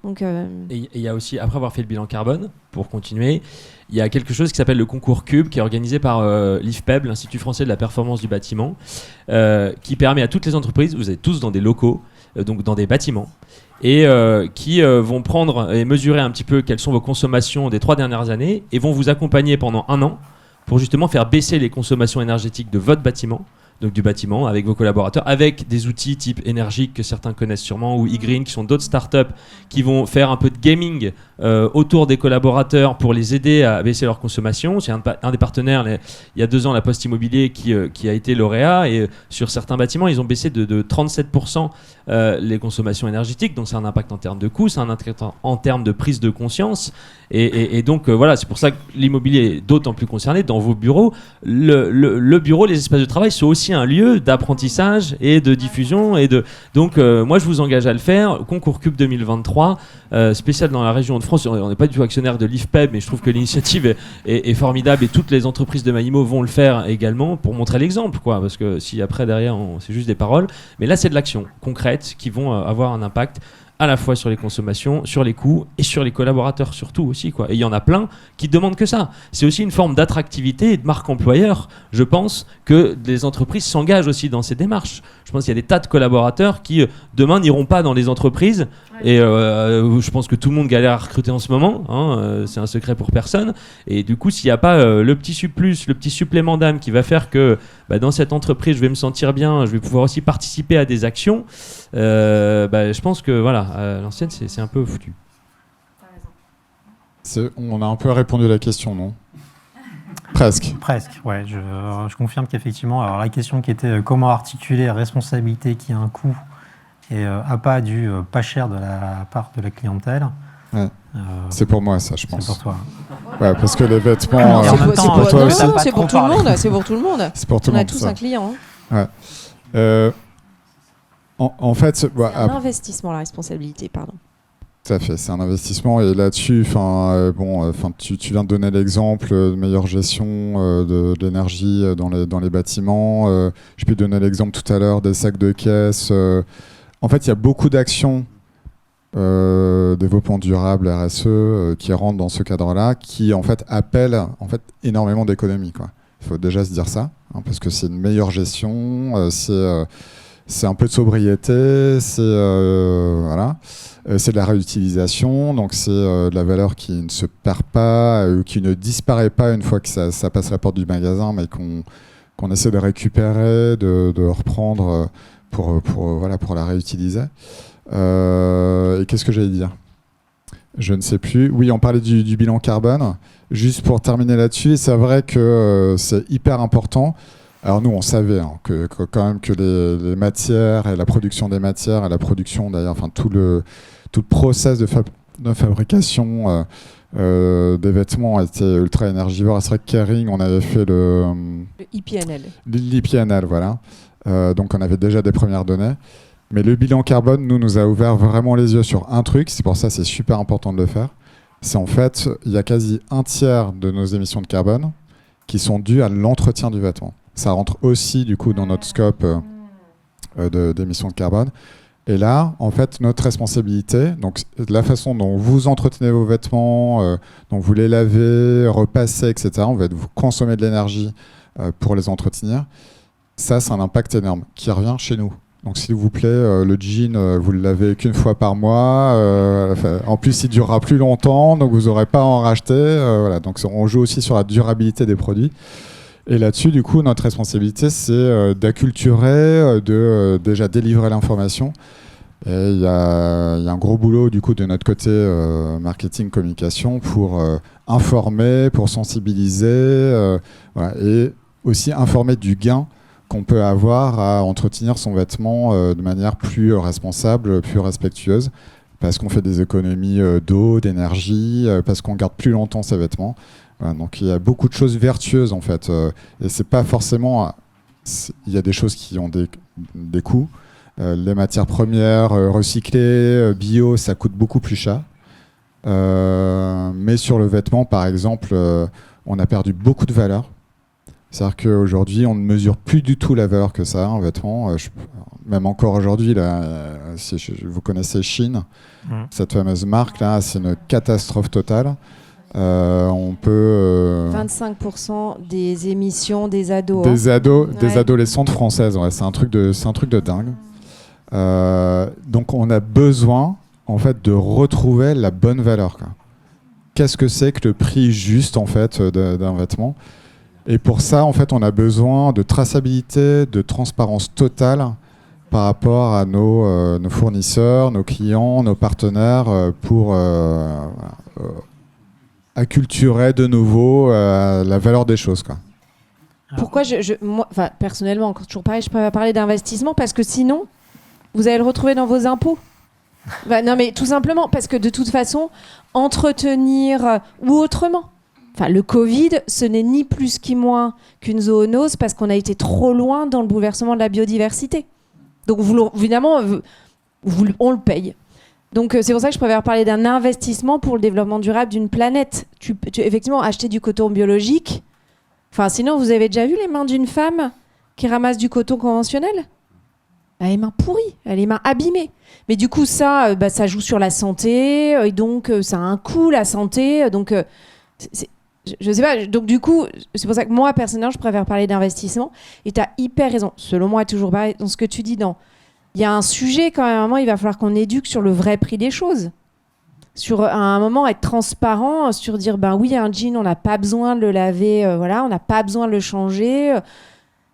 il y a aussi, après avoir fait le bilan carbone, pour continuer, il y a quelque chose qui s'appelle le concours Cube, qui est organisé par l'IFPEB, l'Institut français de la performance du bâtiment, qui permet à toutes les entreprises, vous êtes tous dans des locaux, donc dans des bâtiments, et qui vont prendre et mesurer un petit peu quelles sont vos consommations des 3 dernières années, et vont vous accompagner pendant 1 an pour justement faire baisser les consommations énergétiques de votre bâtiment, donc du bâtiment, avec vos collaborateurs, avec des outils type Énergique que certains connaissent sûrement, ou eGreen, qui sont d'autres startups qui vont faire un peu de gaming autour des collaborateurs pour les aider à baisser leur consommation. C'est un des partenaires, il y a 2 ans, la Poste Immobilier qui a été lauréat, et sur certains bâtiments, ils ont baissé de 37% les consommations énergétiques, donc c'est un impact en termes de coûts, c'est un impact en termes de prise de conscience, et donc voilà, c'est pour ça que l'immobilier est d'autant plus concerné. Dans vos bureaux, le bureau, les espaces de travail sont aussi un lieu d'apprentissage et de diffusion, donc moi je vous engage à le faire. Concours Cube 2023, spécial dans la région de France. On n'est pas du tout actionnaire de l'IFPEB, mais je trouve que l'initiative est formidable, et toutes les entreprises de Maïmo vont le faire également pour montrer l'exemple, quoi, parce que si après derrière c'est juste des paroles, mais là c'est de l'action concrète qui vont avoir un impact à la fois sur les consommations, sur les coûts et sur les collaborateurs surtout aussi, quoi. Et il y en a plein qui demandent que ça. C'est aussi une forme d'attractivité et de marque employeur. Je pense que les entreprises s'engagent aussi dans ces démarches. Je pense qu'il y a des tas de collaborateurs qui demain n'iront pas dans les entreprises. Et je pense que tout le monde galère à recruter en ce moment, c'est un secret pour personne. Et du coup, s'il n'y a pas le petit surplus, le petit supplément d'âme qui va faire que dans cette entreprise, je vais me sentir bien, je vais pouvoir aussi participer à des actions, je pense que voilà, à l'ancienne, c'est un peu foutu. On a un peu répondu à la question, non? Presque. Presque, ouais. Je confirme qu'effectivement, alors la question qui était comment articuler la responsabilité qui a un coût et appât du pas cher de la part de la clientèle. Ouais. C'est pour moi, ça, je pense. C'est pour toi. Ouais, parce que les vêtements. Et en même temps, pour toi aussi. Non, c'est pour tout le monde. C'est pour tout le monde. C'est pour tout On le a monde. tous ça. un client. Ouais. En fait, C'est un investissement, la responsabilité, pardon. tout à fait, c'est un investissement et là-dessus, tu viens de donner l'exemple de meilleure gestion de l'énergie dans les bâtiments. Je peux donner l'exemple tout à l'heure des sacs de caisse. En fait, il y a beaucoup d'actions développement durable, RSE, qui rentrent dans ce cadre-là, qui en fait appellent énormément d'économies, quoi. Il faut déjà se dire ça, parce que c'est une meilleure gestion, c'est un peu de sobriété, c'est de la réutilisation, donc c'est de la valeur qui ne se perd pas, qui ne disparaît pas une fois que ça passe la porte du magasin, mais qu'on essaie de récupérer, de reprendre pour la réutiliser. Et qu'est-ce que j'allais dire ? Je ne sais plus. Oui, on parlait du bilan carbone. Juste pour terminer là-dessus, c'est vrai que c'est hyper important. Alors nous, on savait quand même que les matières et la production des matières et la production d'ailleurs, tout le process de fabrication des vêtements était ultra énergivore. C'est vrai que Kering, on avait fait le IPNL. L'IPNL, voilà. Donc on avait déjà des premières données. Mais le bilan carbone, nous a ouvert vraiment les yeux sur un truc. C'est pour ça que c'est super important de le faire. C'est en fait, il y a quasi un tiers de nos émissions de carbone qui sont dues à l'entretien du vêtement. Ça rentre aussi du coup dans notre scope d'émissions de carbone. Et là, en fait, notre responsabilité, donc la façon dont vous entretenez vos vêtements, dont vous les lavez, repassez, etc., en fait, vous consommez de l'énergie pour les entretenir, ça, c'est un impact énorme qui revient chez nous. Donc s'il vous plaît, le jean, vous le lavez qu'une fois par mois. En plus, il durera plus longtemps, donc vous n'aurez pas à en racheter. Voilà. Donc on joue aussi sur la durabilité des produits. Et là-dessus, du coup, notre responsabilité, c'est d'acculturer, de déjà délivrer l'information. Et il y a un gros boulot du coup de notre côté marketing communication pour informer, pour sensibiliser, et aussi informer du gain qu'on peut avoir à entretenir son vêtement de manière plus responsable, plus respectueuse, parce qu'on fait des économies d'eau, d'énergie, parce qu'on garde plus longtemps ses vêtements. Voilà, donc il y a beaucoup de choses vertueuses en fait, et c'est pas forcément. Il y a des choses qui ont des coûts. Les matières premières recyclées, bio, ça coûte beaucoup plus cher. Mais sur le vêtement, par exemple, on a perdu beaucoup de valeur. C'est-à-dire qu'aujourd'hui, on ne mesure plus du tout la valeur que ça a, un vêtement. Même encore aujourd'hui, si vous connaissez Shein, cette fameuse marque-là, c'est une catastrophe totale. On peut 25% des émissions des ados. Des adolescentes françaises, ouais, c'est un truc de dingue. Donc on a besoin en fait de retrouver la bonne valeur, quoi. Qu'est-ce que c'est que le prix juste en fait d'un vêtement? Et pour ça, en fait, on a besoin de traçabilité, de transparence totale par rapport à nos fournisseurs, nos clients, nos partenaires, pour acculturer de nouveau la valeur des choses, quoi. Pourquoi moi, personnellement, encore toujours pareil, je peux pas parler d'investissement parce que sinon, vous allez le retrouver dans vos impôts. Non, mais tout simplement parce que de toute façon, entretenir ou autrement. Le Covid, ce n'est ni plus ni moins qu'une zoonose parce qu'on a été trop loin dans le bouleversement de la biodiversité. Donc, évidemment, on le paye. Donc, c'est pour ça que je préfère parler d'un investissement pour le développement durable d'une planète. Effectivement, acheter du coton biologique. Sinon, vous avez déjà vu les mains d'une femme qui ramasse du coton conventionnel ? Elle a les mains pourries, elle a les mains abîmées. Mais du coup, ça joue sur la santé, et donc ça a un coût, la santé. Donc, je sais pas, donc du coup, c'est pour ça que moi, personnellement, je préfère parler d'investissement. Et tu as hyper raison. Selon moi, toujours pareil, dans ce que tu dis, il y a un sujet quand même, à un moment, il va falloir qu'on éduque sur le vrai prix des choses. À un moment, être transparent, sur dire, oui, un jean, on n'a pas besoin de le laver, on n'a pas besoin de le changer.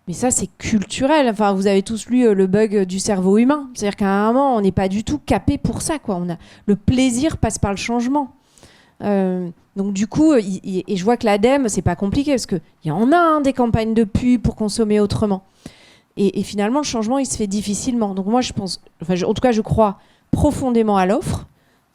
Mais ça, c'est culturel. Vous avez tous lu le bug du cerveau humain. C'est-à-dire qu'à un moment, on n'est pas du tout capé pour ça, quoi. Le plaisir passe par le changement. Donc du coup, et je vois que l'ADEME, c'est pas compliqué parce qu'il y en a des campagnes de pub pour consommer autrement. Et finalement, le changement, il se fait difficilement. Donc moi, en tout cas, je crois profondément à l'offre.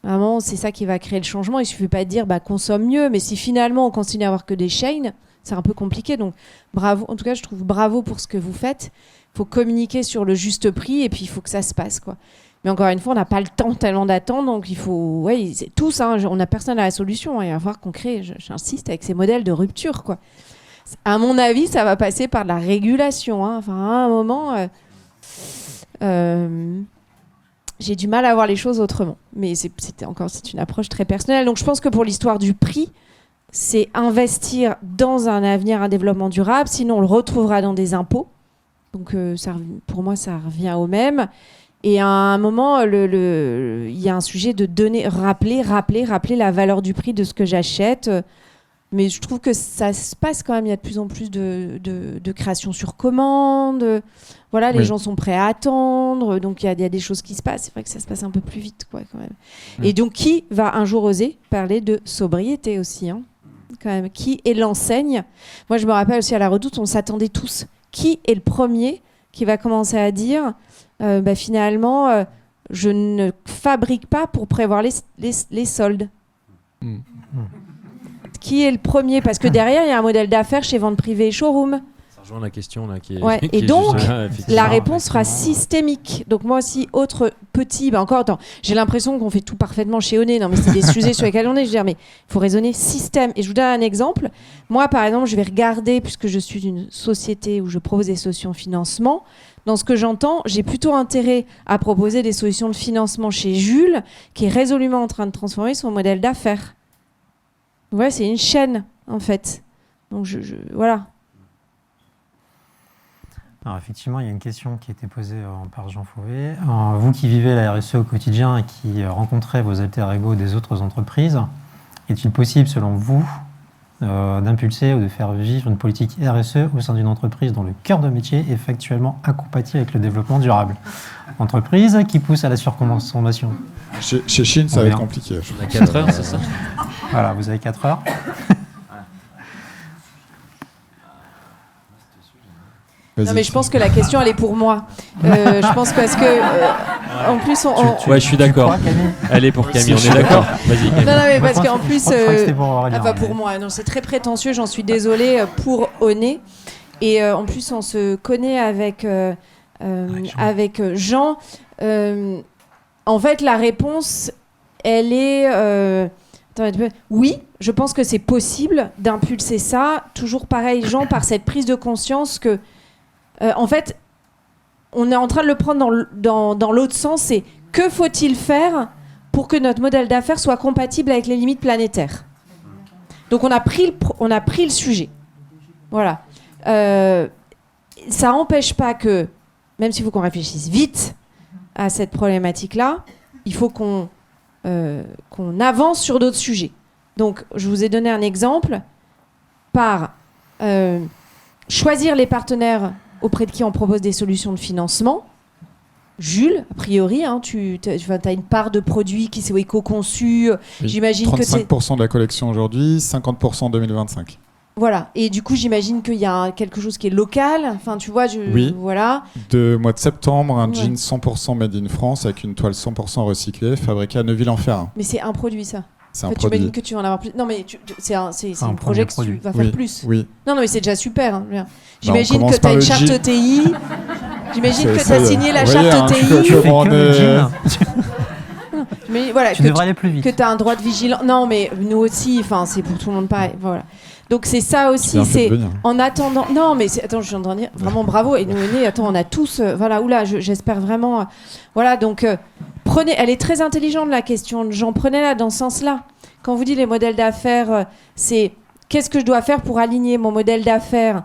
Vraiment, c'est ça qui va créer le changement. Il suffit pas de dire consomme mieux, mais si finalement on continue à avoir que des chaînes, c'est un peu compliqué. Donc bravo. En tout cas, je trouve bravo pour ce que vous faites. Il faut communiquer sur le juste prix et puis il faut que ça se passe, quoi. Mais encore une fois, on n'a pas le temps tellement d'attendre, donc il faut, tous, on n'a personne à la solution. Il va falloir qu'on crée, j'insiste, avec ces modèles de rupture, quoi. À mon avis, ça va passer par de la régulation. Enfin, à un moment, j'ai du mal à voir les choses autrement. Mais c'est une approche très personnelle. Donc je pense que pour l'histoire du prix, c'est investir dans un avenir, un développement durable. Sinon, on le retrouvera dans des impôts. Donc pour moi, ça revient au même. Et à un moment, il y a un sujet de rappeler la valeur du prix de ce que j'achète. Mais je trouve que ça se passe quand même. Il y a de plus en plus de création sur commande. Voilà, les gens sont prêts à attendre. Donc il y a des choses qui se passent. C'est vrai que ça se passe un peu plus vite, quoi, quand même. Et donc, qui va un jour oser parler de sobriété aussi, quand même. Qui est l'enseigne? Moi, je me rappelle aussi à la Redoute, on s'attendait tous. Qui est le premier qui va commencer à dire finalement, je ne fabrique pas pour prévoir les soldes. Qui est le premier? Parce que derrière, il y a un modèle d'affaires chez Vente Privée et Showroom. Ça rejoint la question là, qui est. Ouais. Qui et est donc, juste là, la réponse sera systémique. Donc moi aussi, autre petit... j'ai l'impression qu'on fait tout parfaitement chez Onet. Non, mais c'est des sujets sur lesquels on est. Je veux dire, mais il faut raisonner système. Et je vous donne un exemple. Moi, par exemple, je vais regarder, puisque je suis une société où je propose des solutions de financement. Dans ce que j'entends, j'ai plutôt intérêt à proposer des solutions de financement chez Jules, qui est résolument en train de transformer son modèle d'affaires. Voilà, c'est une chaîne, en fait. Donc, voilà. Alors effectivement, il y a une question qui a été posée par Jean Fauvet. Vous qui vivez la RSE au quotidien et qui rencontrez vos alter ego des autres entreprises, est-il possible, selon vous, d'impulser ou de faire vivre une politique RSE au sein d'une entreprise dont le cœur de métier est factuellement incompatible avec le développement durable? Entreprise qui pousse à la surconsommation. Chez Chine, ça va être compliqué. On a 4 heures, c'est ça? Voilà, vous avez 4 heures. Non, mais je pense que la question, elle est pour moi. Je pense parce que, en plus, ouais, je suis d'accord. Elle est pour Camille, on est d'accord. Vas-y, Camille. Non, mais parce qu'en plus, pour moi, non, c'est très prétentieux. J'en suis désolée pour Onet. Et en plus, on se connaît avec Jean. En fait, la réponse, elle est. Oui, je pense que c'est possible d'impulser ça. Toujours pareil, Jean, par cette prise de conscience que. En fait, on est en train de le prendre dans l'autre sens. C'est que faut-il faire pour que notre modèle d'affaires soit compatible avec les limites planétaires? Donc on a pris le sujet. Voilà. Ça n'empêche pas que, même s'il faut qu'on réfléchisse vite à cette problématique-là, il faut qu'on avance sur d'autres sujets. Donc je vous ai donné un exemple par choisir les partenaires auprès de qui on propose des solutions de financement. Jules, a priori, tu as une part de produits qui sont éco-conçus. Oui, j'imagine 35% de la collection aujourd'hui, 50% en 2025. Voilà. Et du coup, j'imagine qu'il y a quelque chose qui est local. Enfin, tu vois, oui. Voilà. De mois de septembre, un jean 100% made in France avec une toile 100% recyclée, fabriquée à Neuville-en-Ferrain. Mais c'est un produit, ça. C'est un produit. Tu imagines que tu vas en avoir plus. Non, mais c'est un projet que tu vas faire plus. Oui. Non, mais c'est déjà super. J'imagine que tu as une charte ETI. J'imagine que tu as signé la charte ETI. Mais voilà, tu devrais aller plus vite. Que tu as un droit de vigilance. Non, mais nous aussi, c'est pour tout le monde pareil. Voilà. Donc c'est ça aussi, c'est en attendant. Non, mais attends, je suis en train de dire vraiment bravo. Et nous, on a tous. J'espère vraiment. Voilà, donc prenez. Elle est très intelligente la question. J'en prenais là dans ce sens-là. Quand vous dites les modèles d'affaires, c'est qu'est-ce que je dois faire pour aligner mon modèle d'affaires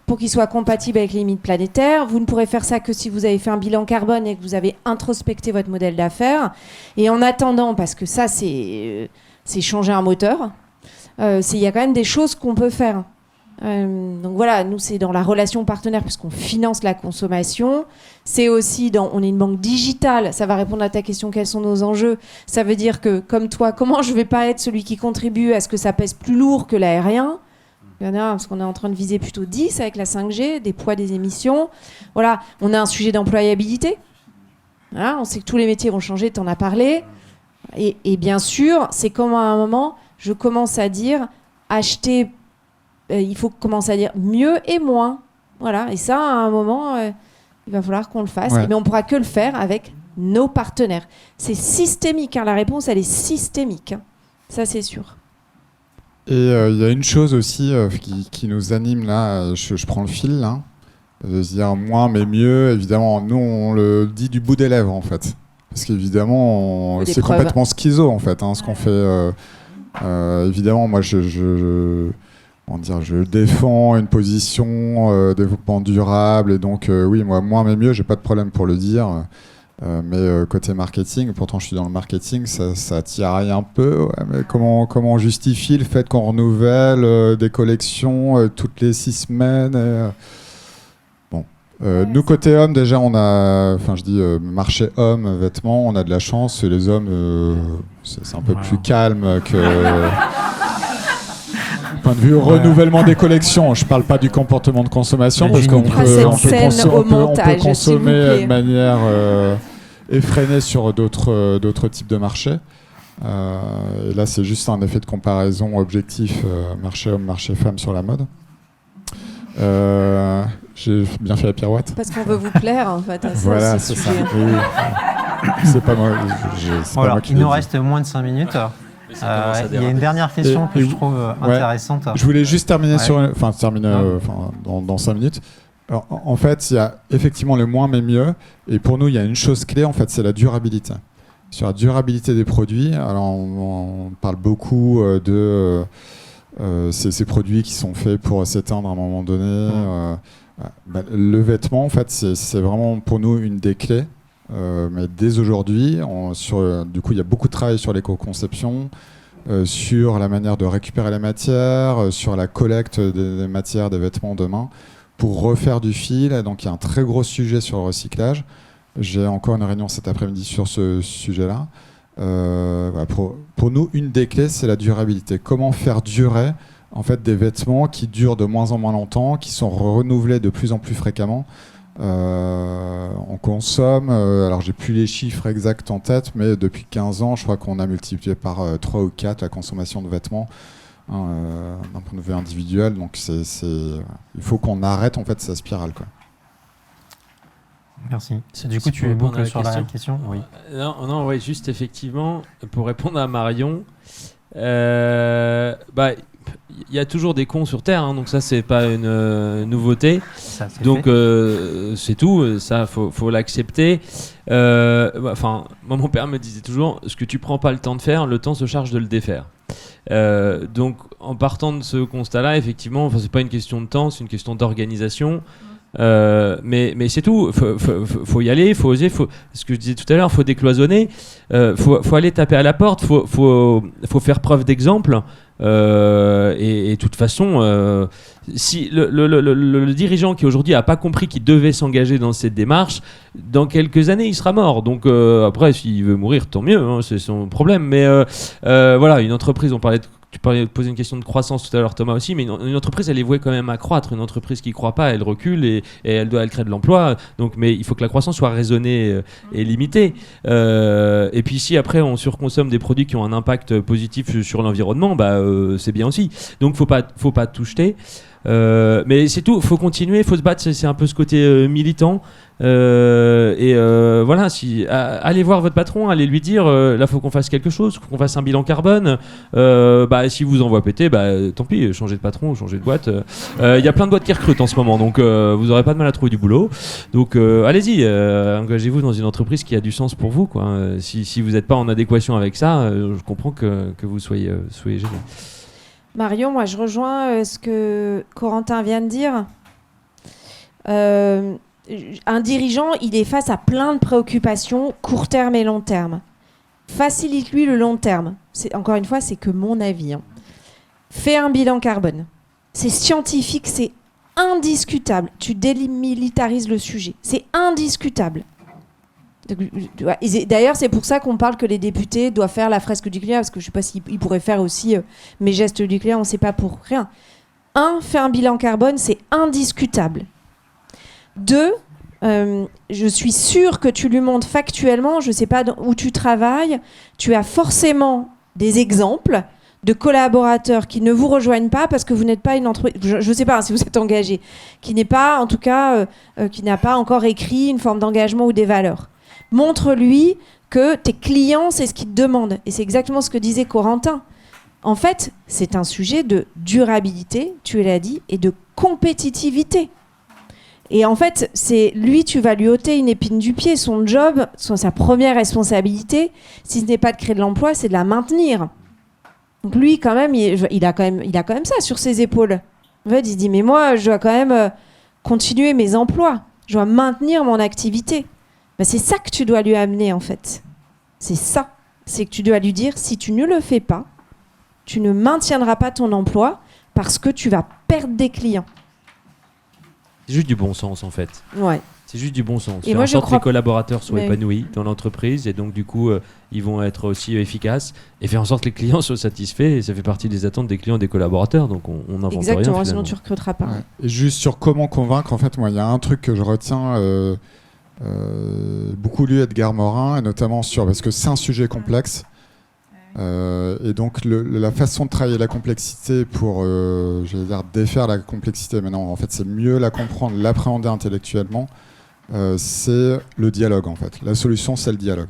pour qu'il soit compatible avec les limites planétaires. Vous ne pourrez faire ça que si vous avez fait un bilan carbone et que vous avez introspecté votre modèle d'affaires. Et en attendant, parce que ça, c'est changer un moteur. Il y a quand même des choses qu'on peut faire. Donc voilà, nous c'est dans la relation partenaire puisqu'on finance la consommation. C'est aussi on est une banque digitale. Ça va répondre à ta question, quels sont nos enjeux. Ça veut dire que comme toi, comment je vais pas être celui qui contribue à ce que ça pèse plus lourd que l'aérien? Il y en a parce qu'on est en train de viser plutôt 10 avec la 5G, des poids des émissions. Voilà, on a un sujet d'employabilité. Voilà, on sait que tous les métiers vont changer, tu en as parlé. Et bien sûr, c'est comme à un moment, je commence à dire acheter, il faut commencer à dire mieux et moins. Voilà, et ça, à un moment, il va falloir qu'on le fasse. Ouais. Mais on ne pourra que le faire avec nos partenaires. C'est systémique, hein, la réponse, elle est systémique. Hein. Ça, c'est sûr. Et il y a une chose aussi qui nous anime là, je prends le fil là, de se dire moins mais mieux, évidemment, nous on le dit du bout des lèvres en fait. Parce qu'évidemment, c'est preuves. complètement schizo en fait, ce qu'on fait. Évidemment, moi je défends une position développement durable et donc oui, moi moins mais mieux, j'ai pas de problème pour le dire. Mais côté marketing, pourtant je suis dans le marketing, ça tiraille un peu. Ouais, mais comment on justifie le fait qu'on renouvelle des collections toutes les 6 semaines nous côté hommes déjà on a, marché hommes vêtements, on a de la chance. Les hommes, c'est un peu plus calme que. Point de vue renouvellement des collections, je parle pas du comportement de consommation parce qu'on peut consommer de manière effrénée sur d'autres types de marchés. Et là, c'est juste un effet de comparaison objectif marché homme, marché femme sur la mode. J'ai bien fait la pirouette. Parce qu'on veut vous plaire en fait. Voilà, c'est ça. Oui. C'est pas moi. Alors, il nous reste moins de 5 minutes. Il y a une dernière question que je trouve intéressante. Je voulais juste terminer dans 5 minutes. Alors, en fait, il y a effectivement le moins mais mieux. Et pour nous, il y a une chose clé, en fait, c'est la durabilité. Sur la durabilité des produits, alors on parle beaucoup de ces produits qui sont faits pour s'éteindre à un moment donné. Le vêtement, en fait, c'est vraiment pour nous une des clés. Mais dès aujourd'hui, du coup, il y a beaucoup de travail sur l'éco-conception, sur la manière de récupérer les matières, sur la collecte des matières, des vêtements demain, pour refaire du fil. Donc, il y a un très gros sujet sur le recyclage. J'ai encore une réunion cet après-midi sur ce sujet-là. Pour nous, une des clés, c'est la durabilité. Comment faire durer en fait, des vêtements qui durent de moins en moins longtemps, qui sont renouvelés de plus en plus fréquemment. On consomme, alors j'ai plus les chiffres exacts en tête, mais depuis 15 ans, je crois qu'on a multiplié par 3 ou 4 la consommation de vêtements d'un point de vue individuel. Donc il faut qu'on arrête en fait sa spirale, quoi. Merci. Du coup, tu boucles sur la question. Oui. Non, ouais, juste effectivement, pour répondre à Marion, il y a toujours des cons sur Terre, hein, donc ça c'est pas une nouveauté. Ça, donc c'est tout, ça faut l'accepter. Moi, mon père me disait toujours, ce que tu prends pas le temps de faire, le temps se charge de le défaire. Donc en partant de ce constat-là, effectivement, c'est pas une question de temps, c'est une question d'organisation. Mais c'est tout, faut y aller, faut oser, ce que je disais tout à l'heure, faut décloisonner, faut aller taper à la porte, faut faire preuve d'exemple. Et de toute façon, si le dirigeant qui aujourd'hui n'a pas compris qu'il devait s'engager dans cette démarche, dans quelques années il sera mort. Donc après, s'il veut mourir, tant mieux, hein, c'est son problème. Mais voilà, une entreprise, tu parlais de poser une question de croissance tout à l'heure, Thomas aussi, mais une entreprise, elle est vouée quand même à croître. Une entreprise qui ne croît pas, elle recule et elle crée de l'emploi. Donc, mais il faut que la croissance soit raisonnée et limitée. Et puis si après on surconsomme des produits qui ont un impact positif sur l'environnement, c'est bien aussi. Donc faut pas tout jeter. Mais c'est tout, faut continuer, faut se battre, c'est un peu ce côté militant. Voilà, allez voir votre patron, allez lui dire là faut qu'on fasse quelque chose, faut qu'on fasse un bilan carbone. Si vous envoie péter, tant pis, changez de patron, changez de boîte. Il y a plein de boîtes qui recrutent en ce moment, donc vous aurez pas de mal à trouver du boulot. Donc allez-y, engagez-vous dans une entreprise qui a du sens pour vous, quoi. Si vous n'êtes pas en adéquation avec ça, je comprends que vous soyez gêné. Marion, moi je rejoins ce que Corentin vient de dire. Un dirigeant, il est face à plein de préoccupations, court terme et long terme. Facilite-lui le long terme. Encore une fois, c'est que mon avis. Fais un bilan carbone. c'est scientifique, c'est indiscutable. Tu démilitarises le sujet. C'est indiscutable. D'ailleurs, c'est pour ça qu'on parle que les députés doivent faire la fresque du climat, parce que je ne sais pas s'ils pourraient faire aussi mes gestes du climat, on ne sait pas pour rien. 1, fais un bilan carbone, c'est indiscutable. 2, je suis sûre que tu lui montres factuellement, je ne sais pas où tu travailles, tu as forcément des exemples de collaborateurs qui ne vous rejoignent pas parce que vous n'êtes pas une entreprise, je ne sais pas si vous êtes engagé, qui n'est pas, en tout cas, qui n'a pas encore écrit une forme d'engagement ou des valeurs. Montre-lui que tes clients, c'est ce qu'ils te demandent. Et c'est exactement ce que disait Corentin. En fait, c'est un sujet de durabilité, tu l'as dit, et de compétitivité. Et en fait, tu vas lui ôter une épine du pied. Son job, sa première responsabilité, si ce n'est pas de créer de l'emploi, c'est de la maintenir. Donc lui, quand même, il a quand même ça sur ses épaules. En fait, il se dit, mais moi, je dois quand même continuer mes emplois. Je dois maintenir mon activité. Ben, c'est ça que tu dois lui amener, en fait. C'est ça. C'est que tu dois lui dire, si tu ne le fais pas, tu ne maintiendras pas ton emploi parce que tu vas perdre des clients. C'est juste du bon sens, en fait. Ouais. C'est juste du bon sens. Et faire moi, en je sorte crois... que les collaborateurs soient Mais... épanouis dans l'entreprise et donc du coup ils vont être aussi efficaces et faire en sorte que les clients soient satisfaits et ça fait partie des attentes des clients et des collaborateurs, donc on n'invente rien. Exactement, sinon tu recruteras pas. Ouais. Et juste sur comment convaincre, en fait, moi il y a un truc que je retiens beaucoup lu Edgar Morin, et notamment parce que c'est un sujet complexe. Et donc la façon de travailler la complexité pour j'allais dire défaire la complexité, mais non, en fait c'est mieux la comprendre, l'appréhender intellectuellement, c'est le dialogue en fait. La solution c'est le dialogue.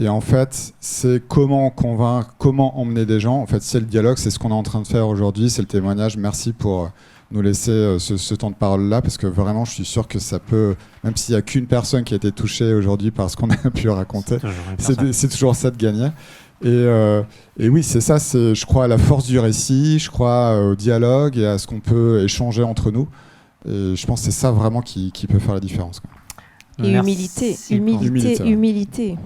Et en fait c'est comment convaincre, comment emmener des gens, en fait c'est le dialogue, c'est ce qu'on est en train de faire aujourd'hui, c'est le témoignage. Merci pour nous laisser ce temps de parole là, parce que vraiment je suis sûr que ça peut, même s'il n'y a qu'une personne qui a été touchée aujourd'hui par ce qu'on a pu raconter, c'est toujours ça de gagner. Et oui, c'est ça, je crois à la force du récit, je crois au dialogue et à ce qu'on peut échanger entre nous. Et je pense que c'est ça vraiment qui peut faire la différence, quoi. Et humilité.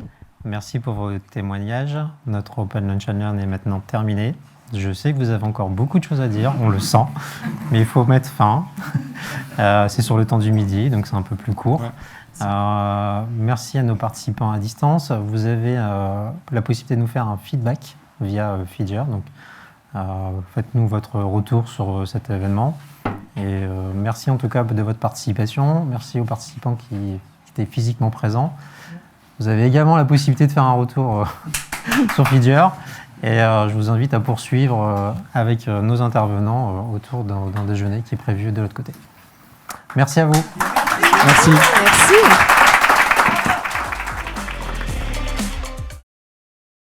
Merci pour vos témoignages. Notre Open Lunch and Learn est maintenant terminé. Je sais que vous avez encore beaucoup de choses à dire, on le sent, mais il faut mettre fin. C'est sur le temps du midi, donc c'est un peu plus court. Ouais. Merci à nos participants à distance. Vous avez la possibilité de nous faire un feedback via Feedger. Donc, faites-nous votre retour sur cet événement. Et merci en tout cas de votre participation. Merci aux participants qui étaient physiquement présents. Vous avez également la possibilité de faire un retour sur Feedger. Et je vous invite à poursuivre avec nos intervenants autour d'un déjeuner qui est prévu de l'autre côté. Merci à vous. Merci. Merci.